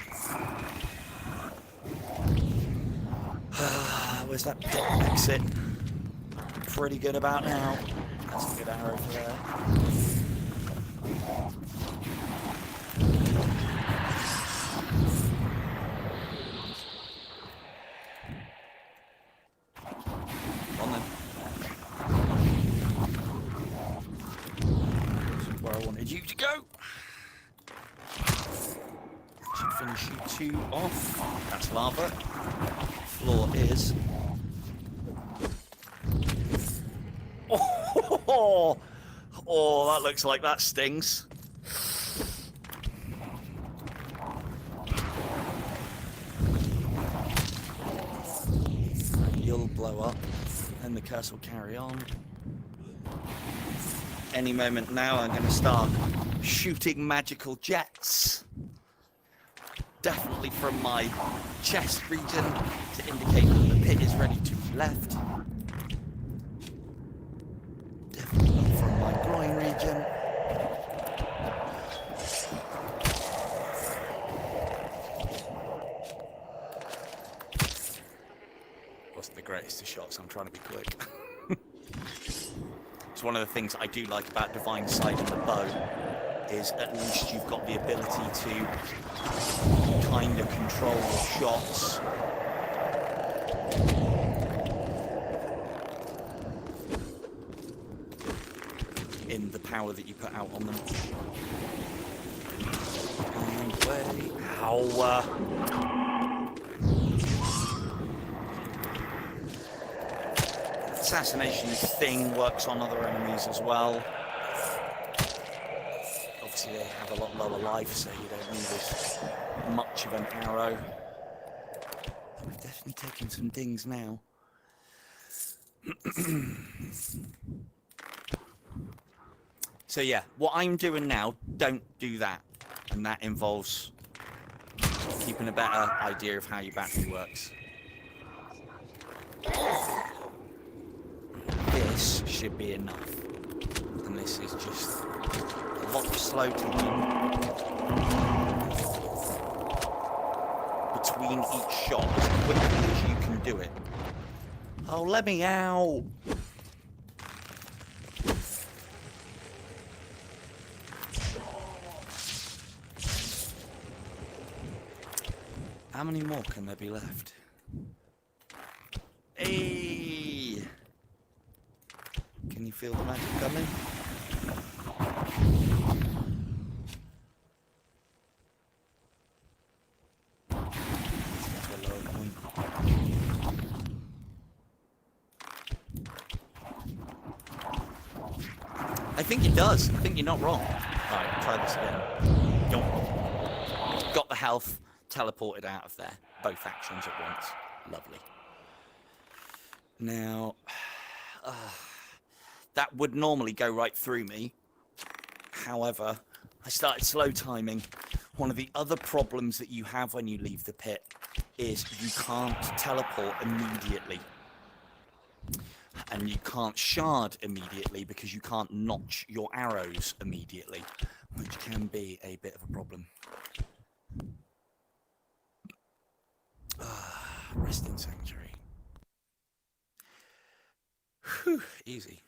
Where's that Rogue Acsent? Pretty good about now. That's a good arrow for there. On then. This is where I wanted you to go. Should finish you 2 off. That's lava. Floor is. Oh, that looks like that stings. You'll blow up, and the curse will carry on. Any moment now, I'm going to start shooting magical jets. Definitely from my chest region to indicate that the pit is ready to be left. Definitely from my groin region. Wasn't the greatest of shots, I'm trying to be quick. It's one of the things I do like about Divine Sight and the bow, is at least you've got the ability to kind of control your shots. In the power that you put out on them. And wait, assassination thing works on other enemies as well. Obviously they have a lot lower life, so you don't need as much of an arrow. We've definitely taken some dings now. So yeah, what I'm doing now, don't do that. And that involves keeping a better idea of how your battery works. This should be enough. And this is just a lot of slow time between each shot as quickly as you can do it. Oh, let me out! How many more can there be left? Hey! Can you feel the magic coming? That's a low point. I think it does. I think you're not wrong. Alright, try this again. Got the health. Teleported out of there. Both actions at once. Lovely. Now, that would normally go right through me. However, I started slow timing. One of the other problems that you have when you leave the pit is you can't teleport immediately. And you can't shard immediately because you can't notch your arrows immediately, which can be a bit of a problem. Rest in sanctuary. Whew, easy.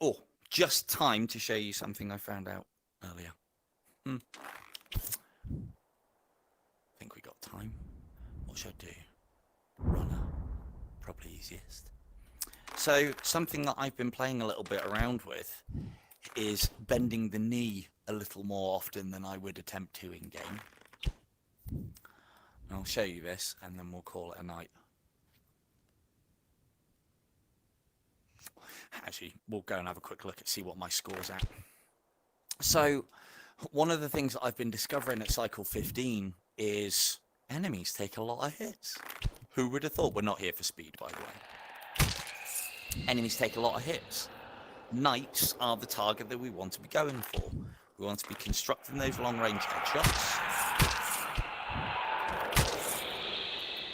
Oh, just time to show you something I found out earlier. I think we got time. What should I do? Runner. Probably easiest. So, something that I've been playing a little bit around with is bending the knee a little more often than I would attempt to in game. I'll show you this and then we'll call it a night. Actually, we'll go and have a quick look and see what my score's at. So, one of the things that I've been discovering at cycle 15 is enemies take a lot of hits. Who would have thought? We're not here for speed, by the way. Enemies take a lot of hits. Knights are the target that we want to be going for. We want to be constructing those long-range headshots.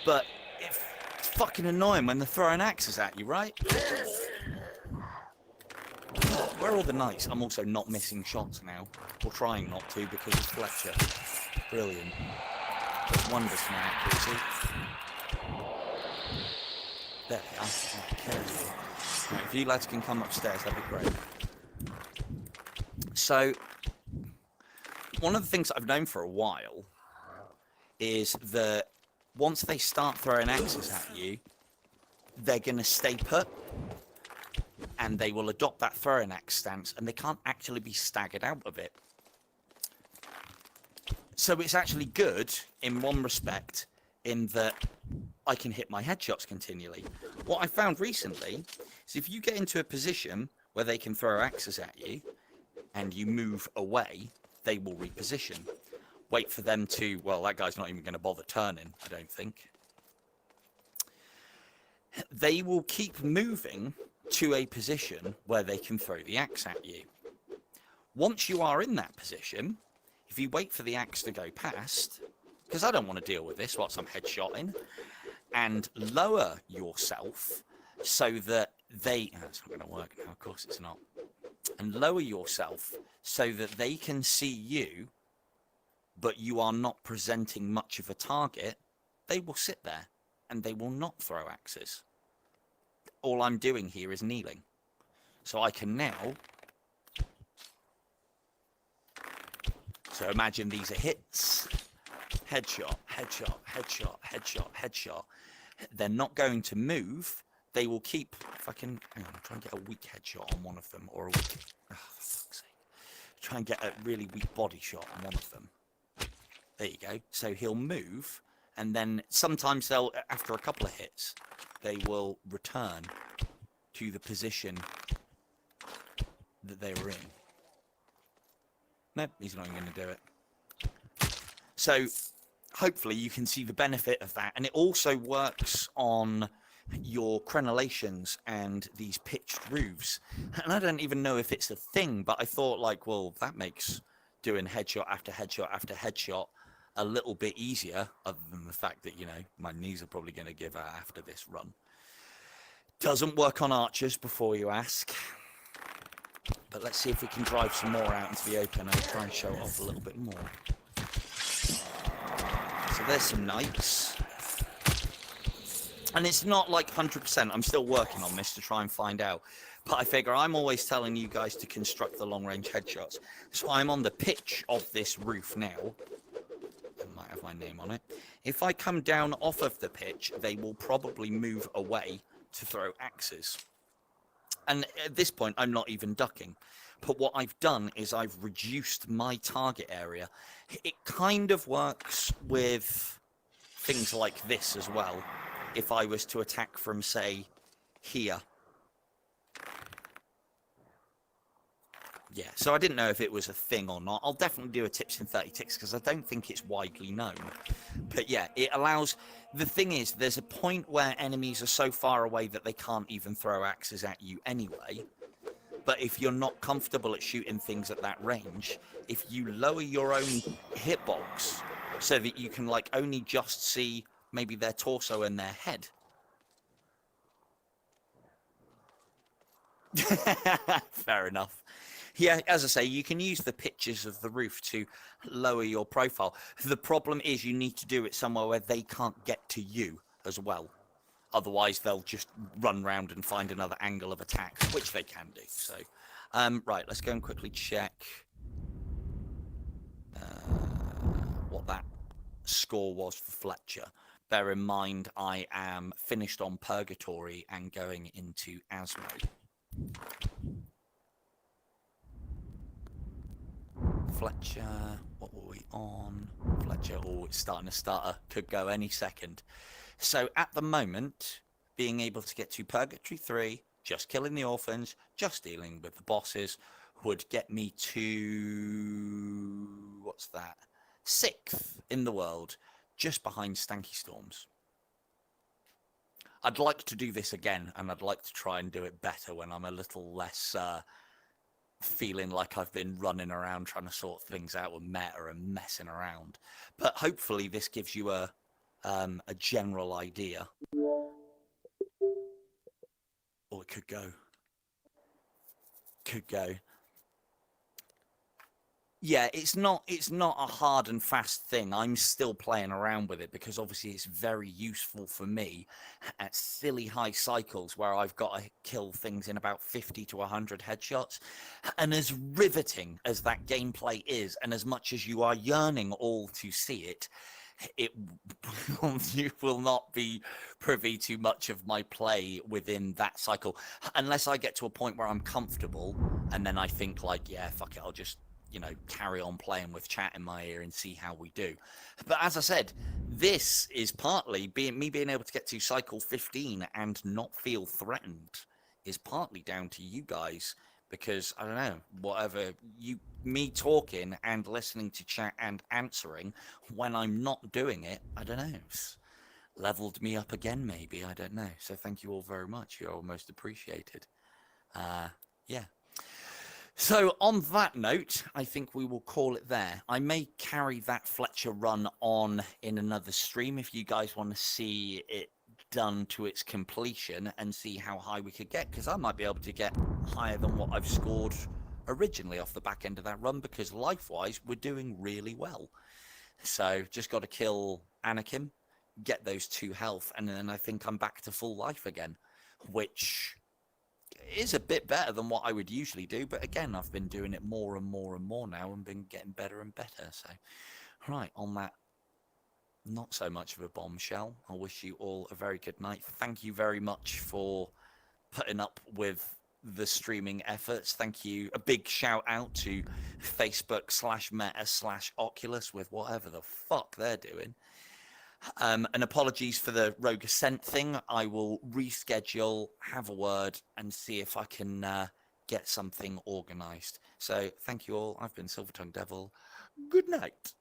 But it's fucking annoying when they're throwing axes at you, right? Where are all the knights? I'm also not missing shots now. Or trying not to because of Fletcher. Brilliant. Does wonders for my accuracy. There we are. Okay. Right, if you lads can come upstairs, that'd be great. So, one of the things I've known for a while is that once they start throwing axes at you, they're going to stay put. And they will adopt that throwing axe stance, and they can't actually be staggered out of it. So it's actually good in one respect, in that I can hit my headshots continually. What I found recently is if you get into a position where they can throw axes at you and you move away, they will reposition. Wait for them to, well, that guy's not even going to bother turning, I don't think. They will keep moving to a position where they can throw the axe at you. Once you are in that position, if you wait for the axe to go past, because I don't want to deal with this whilst I'm headshotting, and lower yourself so that they... Oh, it's not going to work now, of course it's not. And lower yourself so that they can see you, but you are not presenting much of a target, they will sit there and they will not throw axes. All I'm doing here is kneeling. So I can now... So imagine these are hits. Headshot, headshot, headshot, headshot, headshot. They're not going to move. They will keep... If I can... Hang on, try and get a weak headshot on one of them. Or a weak... Oh, for fuck's sake. Try and get a really weak body shot on one of them. There you go. So he'll move, and then sometimes they'll, after a couple of hits, they will return to the position that they were in. No, he's not even going to do it. So hopefully you can see the benefit of that, and it also works on your crenellations and these pitched roofs. And I don't even know if it's a thing, but I thought, like, well, that makes doing headshot after headshot after headshot a little bit easier, other than the fact that, you know, my knees are probably going to give out after this run. Doesn't work on archers, before you ask. But let's see if we can drive some more out into the open and try and show it off a little bit more. So there's some knights. And it's not like 100%. I'm still working on this to try and find out. But I figure I'm always telling you guys to construct the long-range headshots. So I'm on the pitch of this roof now. I might have my name on it. If I come down off of the pitch, they will probably move away to throw axes. And at this point, I'm not even ducking. But what I've done is I've reduced my target area. It kind of works with things like this as well. If I was to attack from, say, here. Yeah, so I didn't know if it was a thing or not. I'll definitely do a tips in 30 ticks because I don't think it's widely known. But yeah, it allows... The thing is, there's a point where enemies are so far away that they can't even throw axes at you anyway. But if you're not comfortable at shooting things at that range, if you lower your own hitbox so that you can, like, only just see maybe their torso and their head. Fair enough. Yeah, as I say, you can use the pitches of the roof to lower your profile. The problem is you need to do it somewhere where they can't get to you as well. Otherwise, they'll just run round and find another angle of attack, which they can do. So, right, let's go and quickly check what that score was for Fletcher. Bear in mind, I am finished on Purgatory and going into Asmo. Fletcher, what were we on? Fletcher, oh, it's starting to stutter. Could go any second. So at the moment, being able to get to Purgatory 3, just killing the orphans, just dealing with the bosses, would get me to... what's that? 6th in the world, just behind Stanky Storms. I'd like to do this again, and I'd like to try and do it better when I'm a little less... feeling like I've been running around trying to sort things out with meta and messing around. But hopefully this gives you a general idea. Oh, it could go. Could go. Yeah, it's not a hard and fast thing. I'm still playing around with it because obviously it's very useful for me at silly high cycles where I've got to kill things in about 50 to 100 headshots. And as riveting as that gameplay is, and as much as you are yearning all to see it, you will not be privy to much of my play within that cycle unless I get to a point where I'm comfortable and then I think like, yeah, fuck it, I'll just, you know, carry on playing with chat in my ear and see how we do. But as I said, this is partly me being able to get to cycle 15 and not feel threatened is partly down to you guys, because I don't know, whatever me talking and listening to chat and answering when I'm not doing it, I don't know, leveled me up again, maybe, I don't know. So thank you all very much. You're all most appreciated. Yeah. So on that note, I think we will call it there. I may carry that Fletcher run on in another stream if you guys want to see it done to its completion and see how high we could get, because I might be able to get higher than what I've scored originally off the back end of that run, because life-wise, we're doing really well. So just got to kill Anakin, get those 2 health, and then I think I'm back to full life again, which is a bit better than what I would usually do, but again, I've been doing it more and more and more now and been getting better and better. So, right, on that not so much of a bombshell, I wish you all a very good night. Thank you very much for putting up with the streaming efforts. Thank you. A big shout out to Facebook/Meta/Oculus with whatever the fuck they're doing. And apologies for the Rogue Acsent thing. I will reschedule, have a word, and see if I can get something organised. So thank you all. I've been Silver Tongue Devil. Good night.